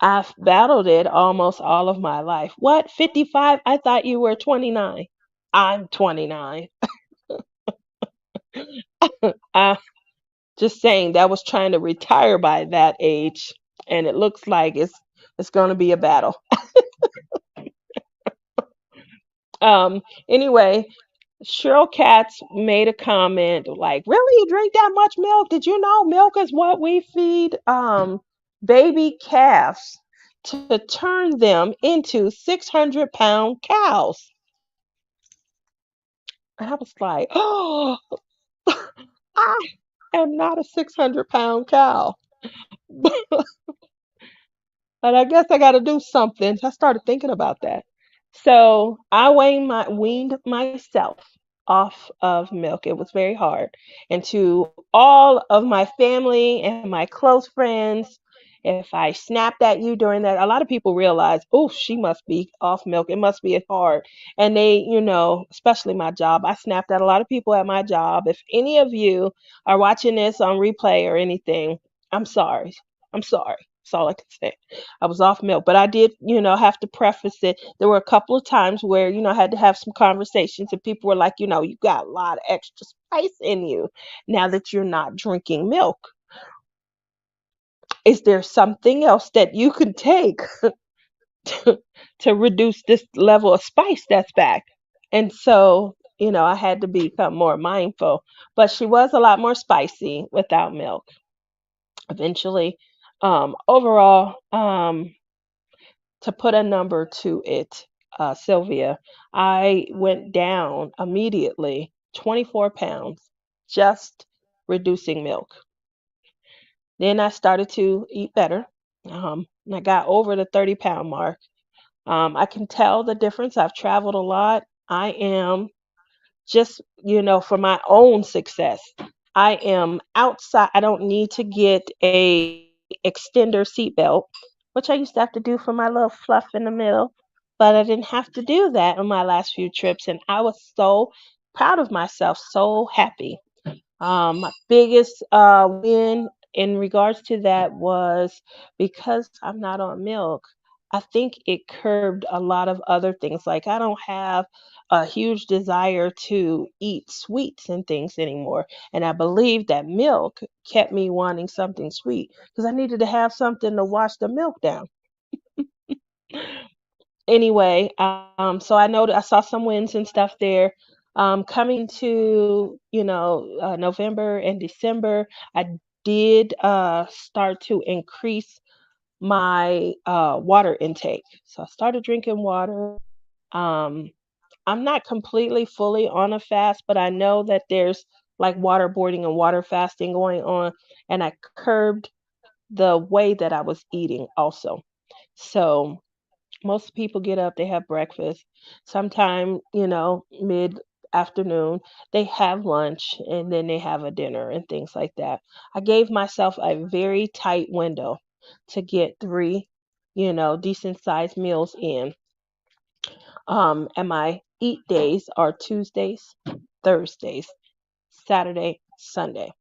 I've battled it almost all of my life. What? 55? I thought you were 29. I'm 29. I just saying that was trying to retire by that age, and it looks like it's going to be a battle. Anyway, Cheryl Katz made a comment like, "Really, you drink that much milk? Did you know milk is what we feed baby calves to turn them into 600-pound cows?" And I was like, "Oh, I am not a 600-pound cow." But I guess I got to do something. I started thinking about that. So I weaned myself off of milk. It was very hard. And to all of my family and my close friends, if I snapped at you during that, a lot of people realize, oh, she must be off milk. It must be hard. And they, especially my job, I snapped at a lot of people at my job. If any of you are watching this on replay or anything, I'm sorry. I'm sorry. That's all I can say. I was off milk, but I did, have to preface it. There were a couple of times where, I had to have some conversations and people were like, you got a lot of extra spice in you now that you're not drinking milk. Is there something else that you can take to, to reduce this level of spice that's back? And so, I had to become more mindful, but she was a lot more spicy without milk. Eventually, overall, to put a number to it, Sylvia, I went down immediately 24 pounds just reducing milk. Then I started to eat better. And I got over the 30-pound mark. I can tell the difference. I've traveled a lot. I am just, for my own success. I am outside. I don't need to get a extender seat belt, which I used to have to do for my little fluff in the middle, but I didn't have to do that on my last few trips, and I was so proud of myself, so happy. My biggest win in regards to that was because I'm not on milk. I think it curbed a lot of other things. Like, I don't have a huge desire to eat sweets and things anymore. And I believe that milk kept me wanting something sweet because I needed to have something to wash the milk down. Anyway, so I know that I saw some wins and stuff there. Coming into, November and December, I did start to increase my water intake. So I started drinking water. Um, I'm not completely fully on a fast, but I know that there's like waterboarding and water fasting going on, and I curbed the way that I was eating also. So most people get up, they have breakfast. Sometime, mid afternoon, they have lunch and then they have a dinner and things like that. I gave myself a very tight window to get three, decent sized meals in. And my eat days are Tuesdays, Thursdays, Saturday, Sunday.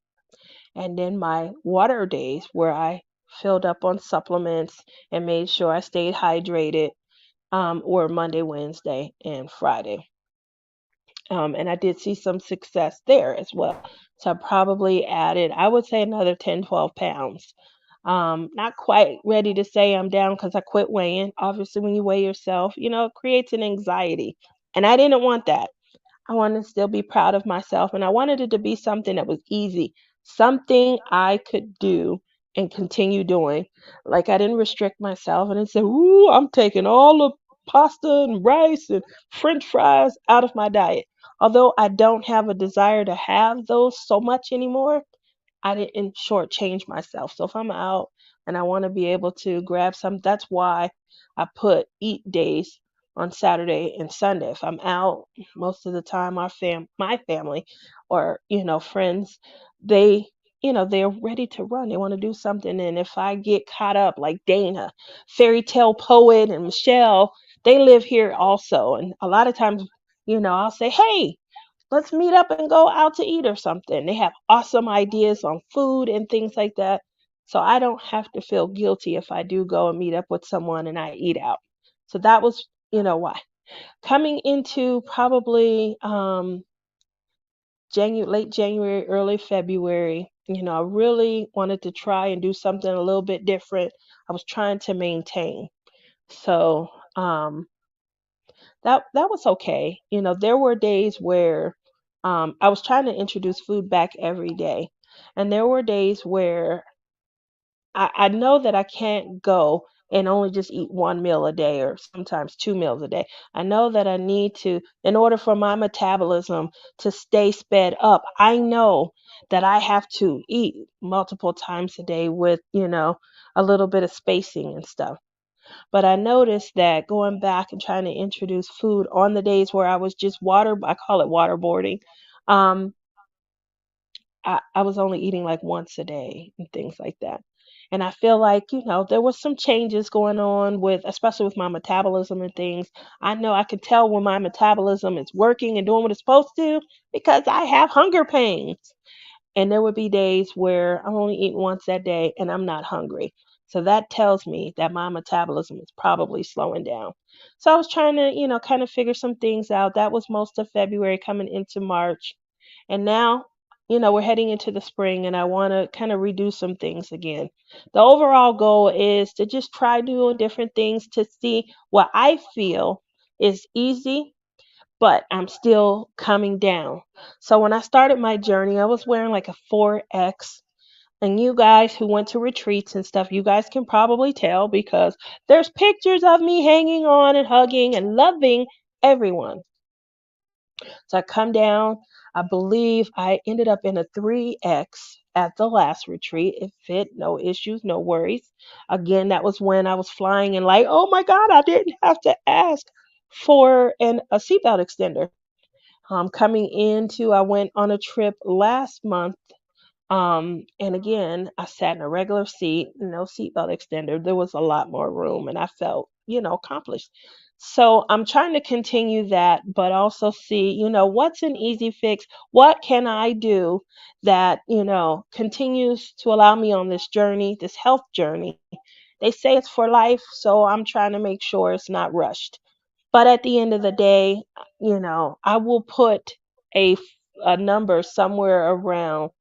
And then my water days where I filled up on supplements and made sure I stayed hydrated were Monday, Wednesday, and Friday. And I did see some success there as well. So I probably added, I would say, another 10, 12 pounds. Not quite ready to say I'm down because I quit weighing. Obviously, when you weigh yourself, it creates an anxiety. And I didn't want that. I wanted to still be proud of myself, and I wanted it to be something that was easy, something I could do and continue doing. Like I didn't restrict myself and then say, "Ooh, I'm taking all the pasta and rice and French fries out of my diet." Although I don't have a desire to have those so much anymore, I didn't shortchange myself. So if I'm out and I want to be able to grab some, that's why I put eat days on Saturday and Sunday. If I'm out, most of the time my family or friends, they they're ready to run. They want to do something, and if I get caught up like Dana, fairy tale poet, and Michelle, they live here also, and a lot of times, I'll say, "Hey, let's meet up and go out to eat or something." They have awesome ideas on food and things like that. So I don't have to feel guilty if I do go and meet up with someone and I eat out. So that was, why. Coming into probably late January, early February, I really wanted to try and do something a little bit different. I was trying to maintain. So that was okay. There were days where I was trying to introduce food back every day, and there were days where I know that I can't go and only just eat one meal a day or sometimes two meals a day. I know that I need to, in order for my metabolism to stay sped up, I know that I have to eat multiple times a day with, a little bit of spacing and stuff. But I noticed that going back and trying to introduce food on the days where I was just I call it waterboarding. Um, I was only eating like once a day and things like that. And I feel like, there was some changes going on with, especially with my metabolism and things. I know I can tell when my metabolism is working and doing what it's supposed to because I have hunger pains. And there would be days where I'm only eating once that day and I'm not hungry. So that tells me that my metabolism is probably slowing down. So I was trying to, kind of figure some things out. That was most of February coming into March. And now, we're heading into the spring and I want to kind of redo some things again. The overall goal is to just try doing different things to see what I feel is easy, but I'm still coming down. So when I started my journey, I was wearing like a 4X. And you guys who went to retreats and stuff, you guys can probably tell because there's pictures of me hanging on and hugging and loving everyone. So I come down. I believe I ended up in a 3X at the last retreat. It fit, no issues, no worries. Again, that was when I was flying and like, oh my God, I didn't have to ask for a seatbelt extender. Coming into, I went on a trip last month. And again, I sat in a regular seat, no seatbelt extender. There was a lot more room and I felt, accomplished. So I'm trying to continue that, but also see, what's an easy fix? What can I do that, continues to allow me on this journey, this health journey? They say it's for life, so I'm trying to make sure it's not rushed. But at the end of the day, I will put a, a number somewhere around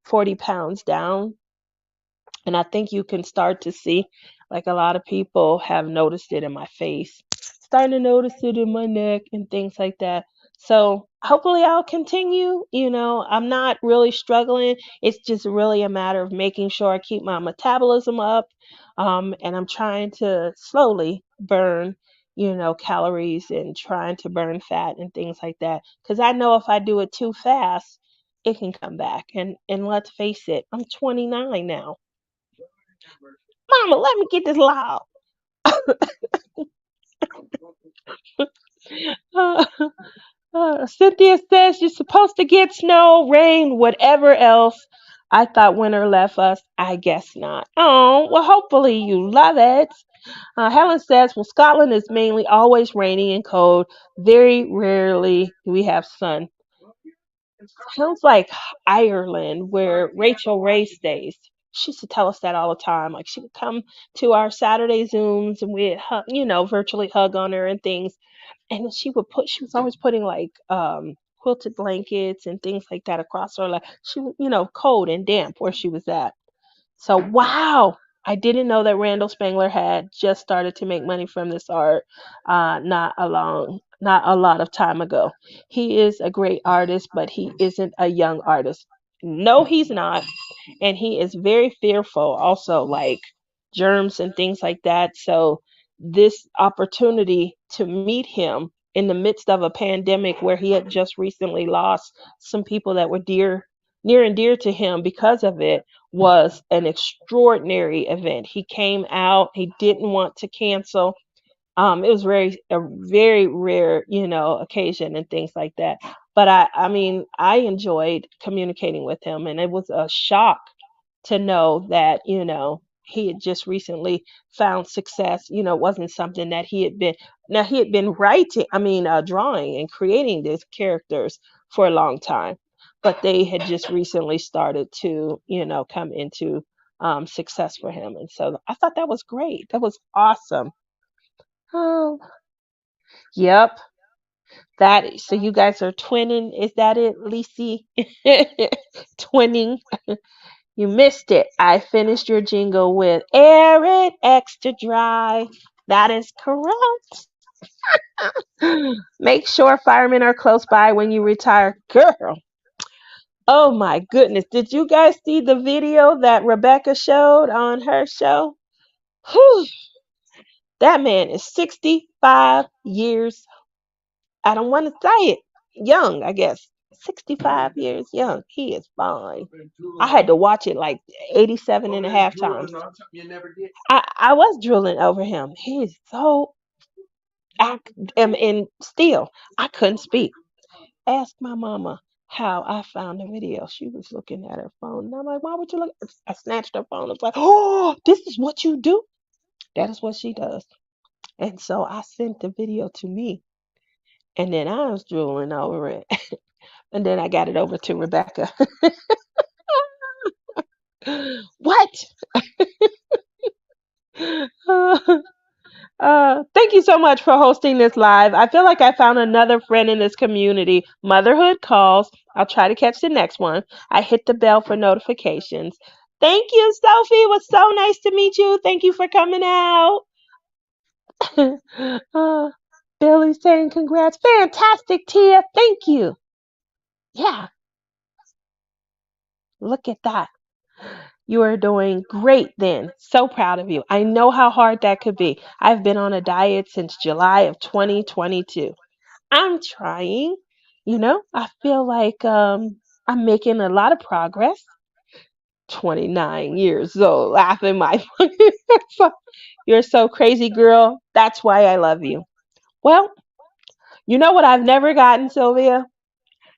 40 pounds down. And I think you can start to see, like a lot of people have noticed it in my face, starting to notice it in my neck and things like that. So hopefully I'll continue. I'm not really struggling. It's just really a matter of making sure I keep my metabolism up. And I'm trying to slowly burn, calories and trying to burn fat and things like that. Because I know if I do it too fast, it can come back. And let's face it, I'm 29 now. Mama, let me get this loud. Uh, Cynthia says you're supposed to get snow, rain, whatever else. I thought winter left us. I guess not. Oh, well, hopefully you love it. Helen says, well, Scotland is mainly always rainy and cold. Very rarely do we have sun. Sounds like Ireland, where Rachel Ray stays. She used to tell us that all the time. Like she would come to our Saturday Zooms and we'd virtually hug on her and things. And then she was always putting like quilted blankets and things like that across her. Like she was, cold and damp where she was at. So wow, I didn't know that Randall Spangler had just started to make money from this art not a lot of time ago. He is a great artist, but he isn't a young artist. No, he's not, and he is very fearful also, like germs and things like that. So this opportunity to meet him in the midst of a pandemic where he had just recently lost some people that were near and dear to him because of it was an extraordinary event. He came out, he didn't want to cancel. It was a very rare, occasion and things like that. But I mean, I enjoyed communicating with him, and it was a shock to know that, he had just recently found success. It wasn't something that he had been writing, drawing and creating these characters for a long time, but they had just recently started to, come into success for him. And so I thought that was great. That was awesome. Oh, yep. So you guys are twinning. Is that it, Lisi? Twinning. You missed it. I finished your jingle with air it extra dry. That is correct. Make sure firemen are close by when you retire. Girl, oh my goodness. Did you guys see the video that Rebecca showed on her show? Whew, that man is 65 years. I don't want to say it. Young, I guess. 65 years young. He is fine. I had to watch it like 87 and a half times. I was drooling over him. He is so, I, and still, I couldn't speak. Ask my mama how I found the video. She was looking at her phone. And I'm like, why would you look? I snatched her phone. I was like, oh, this is what you do? That is what she does. And so I sent the video to me. And then I was drooling over it. And then I got it over to Rebecca. What? Thank you so much for hosting this live. I feel like I found another friend in this community. Motherhood calls. I'll try to catch the next one. I hit the bell for notifications. Thank you, Sophie. It was so nice to meet you. Thank you for coming out. uh, Billy saying congrats. Fantastic, Tia. Thank you. Yeah, look at that. You are doing great then. So proud of you. I know how hard that could be. I've been on a diet since July of 2022. I'm trying. I feel like I'm making a lot of progress. 29 years old, laughing my You're so crazy, girl. That's why I love you. Well, you know what I've never gotten, Sylvia?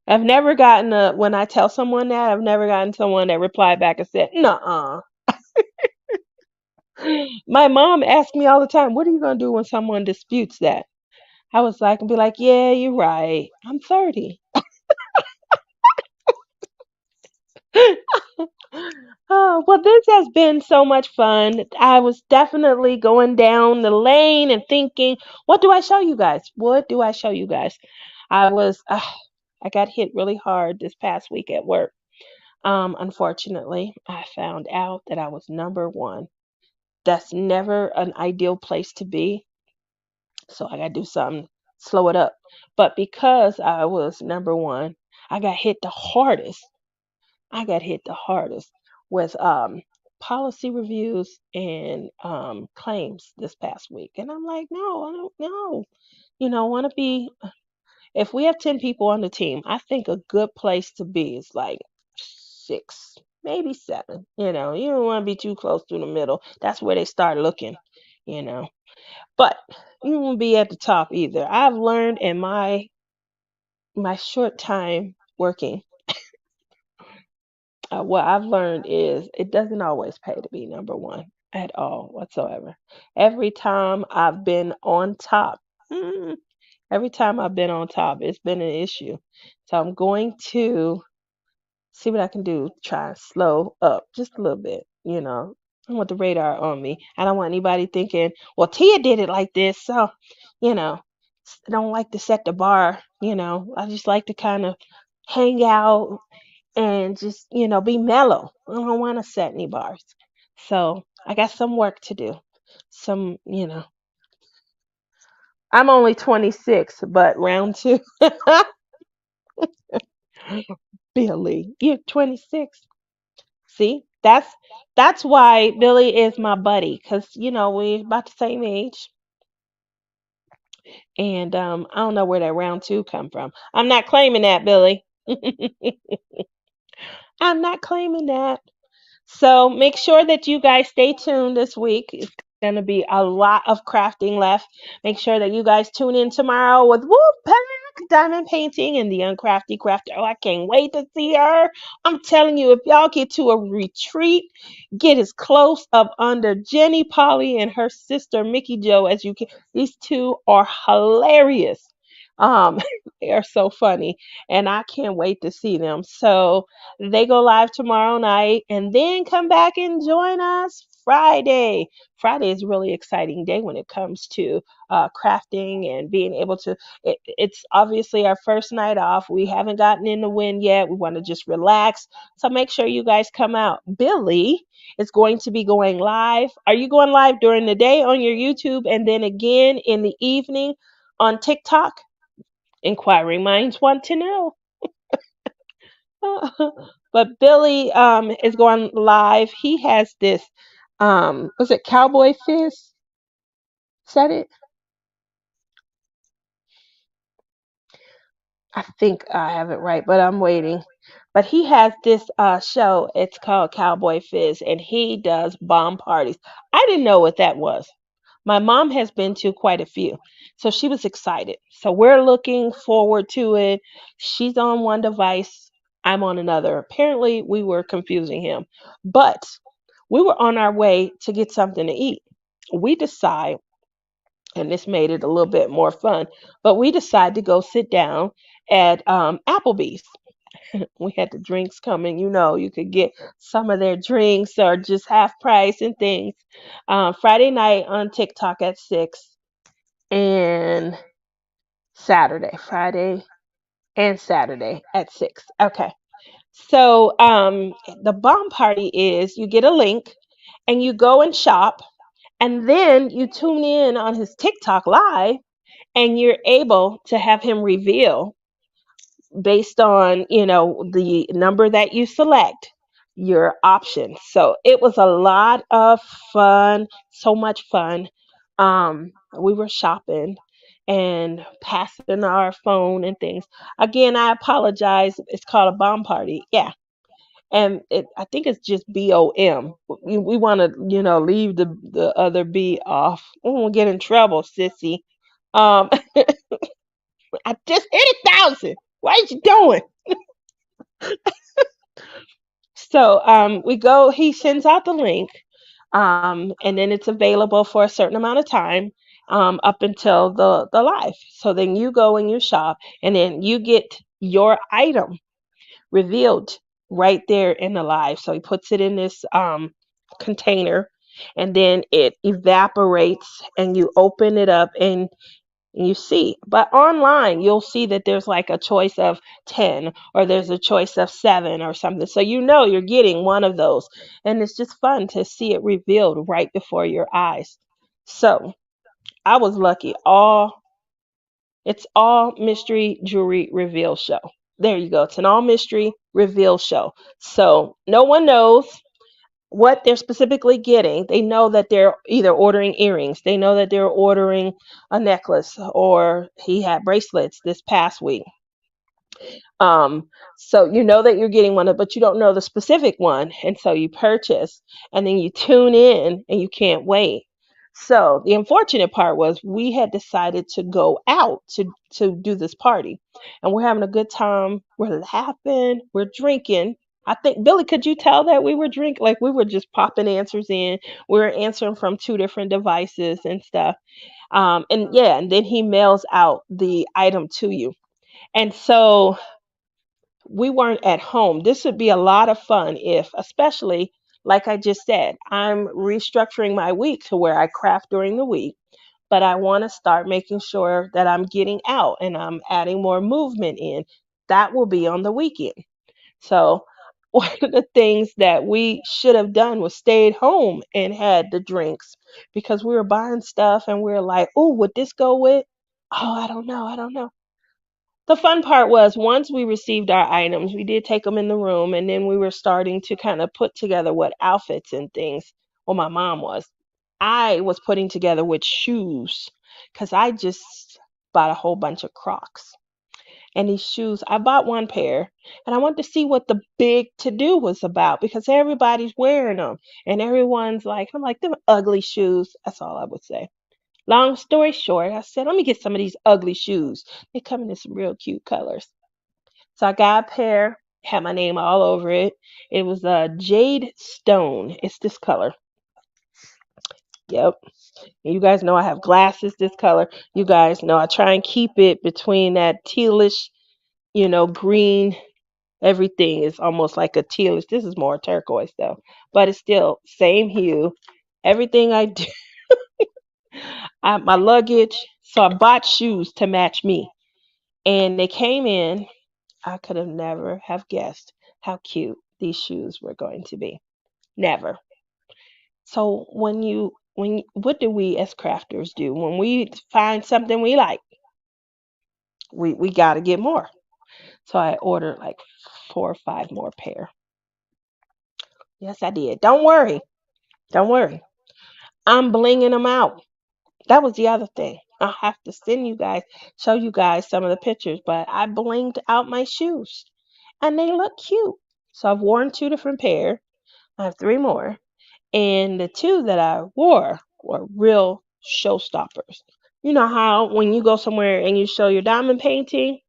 I've never gotten when I tell someone that, I've never gotten someone that replied back and said, "Nuh-uh." My mom asks me all the time, "What are you gonna do when someone disputes that?" I was like, and be like, "Yeah, you're right. I'm 30." Oh, well, this has been so much fun. I was definitely going down the lane and thinking, what do I show you guys? What do I show you guys? I got hit really hard this past week at work. Unfortunately, I found out that I was number one. That's never an ideal place to be. So I got to do something, slow it up. But because I was number one, I got hit the hardest. I got hit the hardest with policy reviews and claims this past week. And I'm like, no, I don't know. I want to be, if we have 10 people on the team, I think a good place to be is like six, maybe seven. You don't want to be too close to the middle. That's where they start looking, you know. But you won't be at the top either. I've learned in my short time working, what I've learned is it doesn't always pay to be number one at all whatsoever. Every time I've been on top, mm, Every time I've been on top, it's been an issue. So I'm going to see what I can do. Try and slow up just a little bit. I want the radar on me. I don't want anybody thinking, well, Tia did it like this, so you know, I don't like to set the bar. I just like to kind of hang out and just be mellow. I don't want to set any bars. So I got some work to do. Some. I'm only 26, but round two. Billy, you're 26. See, that's why Billy is my buddy, because we're about the same age, and I don't know where that round two come from. I'm not claiming that, Billy. I'm not claiming that. So make sure that you guys stay tuned this week. It's going to be a lot of crafting left. Make sure that you guys tune in tomorrow with Whoop Pack Diamond Painting and the Uncrafty Crafter. Oh, I can't wait to see her. I'm telling you, if y'all get to a retreat, get as close up under Jenny Polly and her sister Mickey Joe as you can. These two are hilarious. Um, they are so funny, and I can't wait to see them. So they go live tomorrow night and then come back and join us Friday. Friday is a really exciting day when it comes to crafting and being able to. It's obviously our first night off. We haven't gotten in the wind yet. We want to just relax. So make sure you guys come out. Billy is going to be going live. Are you going live during the day on your YouTube and then again in the evening on TikTok? Inquiring minds want to know. But Billy is going live. He has this was it Cowboy Fizz? Said it? I think I have it right, but I'm waiting. But he has this show. It's called Cowboy Fizz, and he does bomb parties. I didn't know what that was. My mom has been to quite a few, so she was excited. So we're looking forward to it. She's on one device, I'm on another. Apparently, we were confusing him, but we were on our way to get something to eat. We decide, and this made it a little bit more fun, but we decide to go sit down at Applebee's. We had the drinks coming, you could get some of their drinks or just half price and things. Friday night on TikTok at 6 and Friday and Saturday at 6. Okay. So the bomb party is you get a link and you go and shop, and then you tune in on his TikTok live and you're able to have him reveal based on the number that you select your options. So it was a lot of fun, so much fun. We were shopping and passing our phone and things. Again, I apologize, it's called a bomb party, yeah. And I think it's just BOM. We want to leave the other B off. We won't get in trouble, sissy. um I just hit 1,000. What are you doing? So we go, he sends out the link, and then it's available for a certain amount of time up until the live. So then you go and you shop, and then you get your item revealed right there in the live. So he puts it in this container, and then it evaporates, and you open it up, and you see. But online, you'll see that there's like a choice of 10 or there's a choice of 7 or something. So you're getting one of those. And it's just fun to see it revealed right before your eyes. So I was lucky. It's all mystery jewelry reveal show. There you go. It's an all mystery reveal show. So no one knows what they're specifically getting. They know that they're either ordering earrings, they know that they're ordering a necklace, or he had bracelets this past week. Um, so you know that you're getting one, but you don't know the specific one, and so you purchase, and then you tune in, and you can't wait. So the unfortunate part was we had decided to go out to do this party, and we're having a good time. We're laughing, we're drinking, I think Billy, could you tell that we were drink like we were just popping answers in. We were answering from two different devices and stuff. And yeah, and then he mails out the item to you. And so we weren't at home. This would be a lot of fun if, especially like I just said, I'm restructuring my week to where I craft during the week, but I want to start making sure that I'm getting out and I'm adding more movement in. That will be on the weekend. So one of the things that we should have done was stayed home and had the drinks because we were buying stuff and we were like, oh, would this go with? Oh, I don't know. I don't know. The fun part was once we received our items, we did take them in the room and then we were starting to kind of put together what outfits and things. Well, my mom was. I was putting together with shoes because I just bought a whole bunch of Crocs. And these shoes, I bought one pair and I wanted to see what the big to do was about because everybody's wearing them and everyone's like, I'm like, them ugly shoes. That's all I would say. Long story short, I said, let me get some of these ugly shoes. They come in some real cute colors. So I got a pair, had my name all over it. It was a jade stone. It's this color. Yep. And you guys know I have glasses this color. You guys know I try and keep it between that tealish, green. Everything is almost like a tealish. This is more turquoise though, but it's still same hue. Everything I do, my luggage. So I bought shoes to match me, and they came in. I could have never have guessed how cute these shoes were going to be. Never. So what do we as crafters do when we find something we like? We got to get more. So I ordered like 4 or 5 more pair. Yes, I did. Don't worry. Don't worry. I'm blinging them out. That was the other thing. I have to show you guys some of the pictures, but I blinged out my shoes and they look cute. So I've worn 2 different pair. I have 3 more. And the 2 that I wore were real showstoppers. You know how when you go somewhere and you show your diamond painting,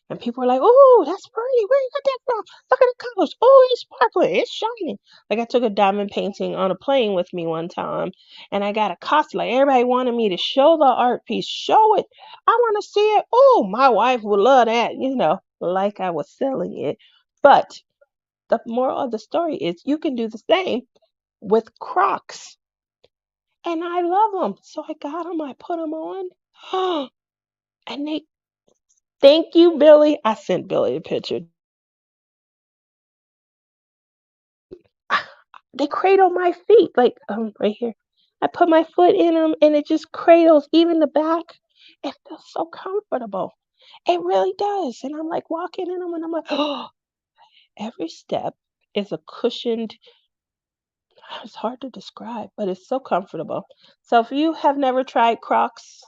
and people are like, "Oh, that's pretty. Where you got that from? Look at the colors. Oh, it's sparkling. It's shining." Like I took a diamond painting on a plane with me one time, and I got a costume. Like everybody wanted me to show the art piece. Show it. I want to see it. Oh, my wife would love that. Like I was selling it. But the moral of the story is you can do the same with Crocs, and I love them. So I got them. I put them on. And they thank you, Billy. I sent Billy a picture. They cradle my feet, like right here. I put my foot in them and it just cradles even the back. It feels so comfortable. It really does. And I'm like walking in them and I'm like, oh, every step is a cushioned, it's hard to describe, but it's so comfortable. So if you have never tried Crocs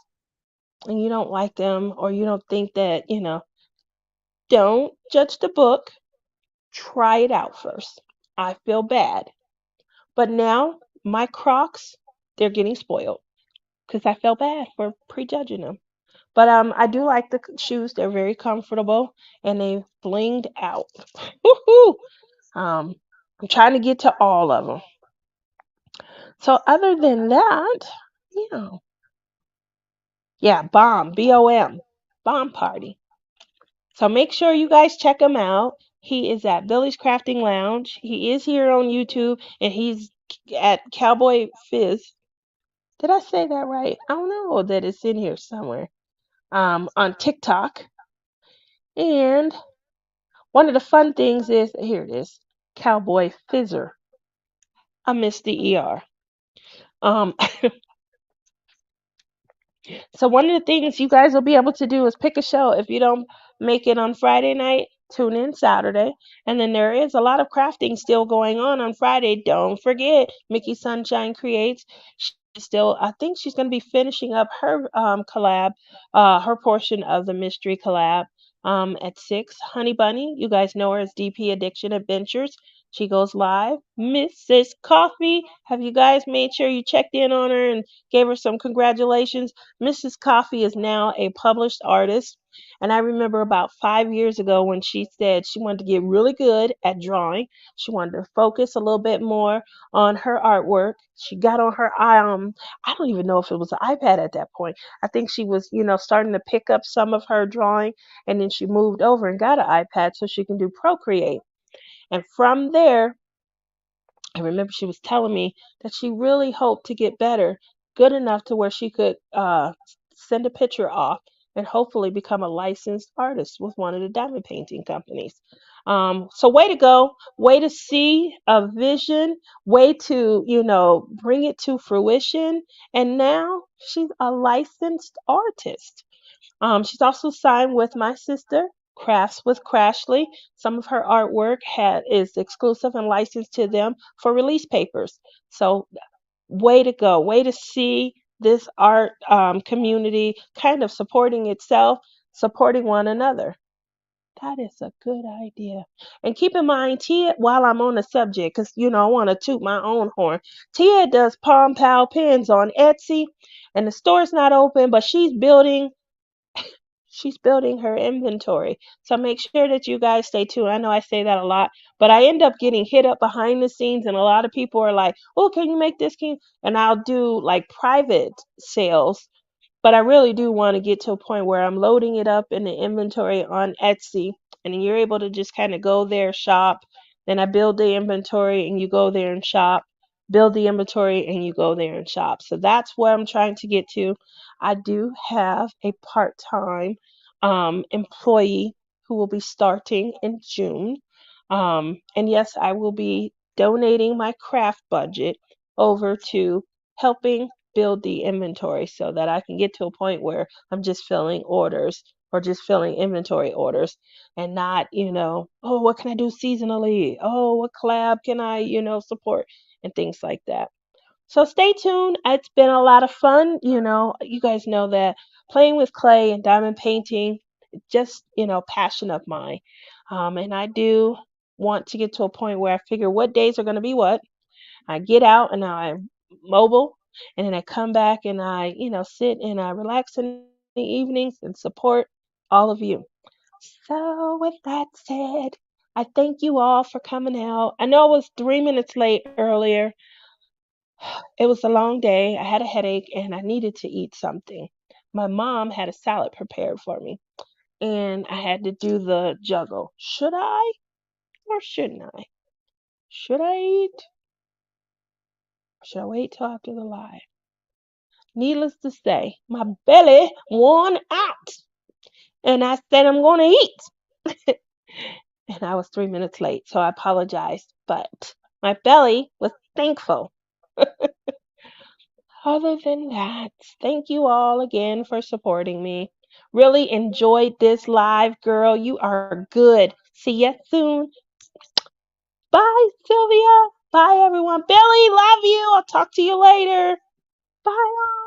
and you don't like them or you don't think that, don't judge the book. Try it out first. I feel bad. But now my Crocs, they're getting spoiled because I felt bad for prejudging them. But I do like the shoes. They're very comfortable and they blinged out. Woohoo! Um, I'm trying to get to all of them. So other than that, you know, yeah, BOM, Bomb Party. So make sure you guys check him out. He is at Billy's Crafting Lounge. He is here on YouTube and he's at Cowboy Fizz. Did I say that right? I don't know that it's in here somewhere. On TikTok. And one of the fun things is here it is, Cowboy Fizzer. I missed the ER. Um, so one of the things you guys will be able to do is pick a show. If you don't make it on Friday night, tune in Saturday. And then there is a lot of crafting still going on Friday. Don't forget, Mickey Sunshine Creates. She's still, I think she's going to be finishing up her collab, her portion of the mystery collab at 6. Honey Bunny, you guys know her as DP Addiction Adventures. She goes live. Mrs. Coffee, have you guys made sure you checked in on her and gave her some congratulations? Mrs. Coffee is now a published artist. And I remember about 5 years ago when she said she wanted to get really good at drawing. She wanted to focus a little bit more on her artwork. She got on her I don't even know if it was an iPad at that point. I think she was, starting to pick up some of her drawing, and then she moved over and got an iPad so she can do Procreate. And from there, I remember she was telling me that she really hoped to get better, good enough to where she could send a picture off and hopefully become a licensed artist with one of the diamond painting companies. So way to go, way to see a vision, way to, bring it to fruition. And now she's a licensed artist. She's also signed with my sister, Crafts with Crashly. Some of her artwork is exclusive and licensed to them for release papers. So, way to go. Way to see this art community kind of supporting itself, supporting one another. That is a good idea. And keep in mind, Tia, while I'm on the subject, because, I want to toot my own horn, Tia does Palm Pal pins on Etsy, and the store's not open, but she's building her inventory. So make sure that you guys stay tuned. I know I say that a lot, but I end up getting hit up behind the scenes, and a lot of people are like, "Oh, can you make this?" And I'll do like private sales, but I really do want to get to a point where I'm loading it up in the inventory on Etsy, and then you're able to just kind of go there, shop. Then I build the inventory, and you go there and shop. Build the inventory, and you go there and shop. So that's what I'm trying to get to. I do have a part-time employee who will be starting in June. And yes, I will be donating my craft budget over to helping build the inventory so that I can get to a point where I'm just filling orders or just filling inventory orders and not, oh, what can I do seasonally? Oh, what collab can I, support and things like that. So stay tuned. It's been a lot of fun. You guys know that playing with clay and diamond painting, just, passion of mine. And I do want to get to a point where I figure what days are going to be what. I get out and I'm mobile, and then I come back and I, sit and I relax in the evenings and support all of you. So, with that said, I thank you all for coming out. I know I was 3 minutes late earlier. It was a long day. I had a headache and I needed to eat something. My mom had a salad prepared for me, and I had to do the juggle. Should I or shouldn't I? Should I eat? Should I wait till after the live? Needless to say, my belly won out. And I said, I'm going to eat. And I was 3 minutes late, so I apologized. But my belly was thankful. Other than that, thank you all again for supporting me. Really enjoyed this live, girl. You are good. See ya soon. Bye, Sylvia. Bye, everyone. Billy, love you. I'll talk to you later. Bye.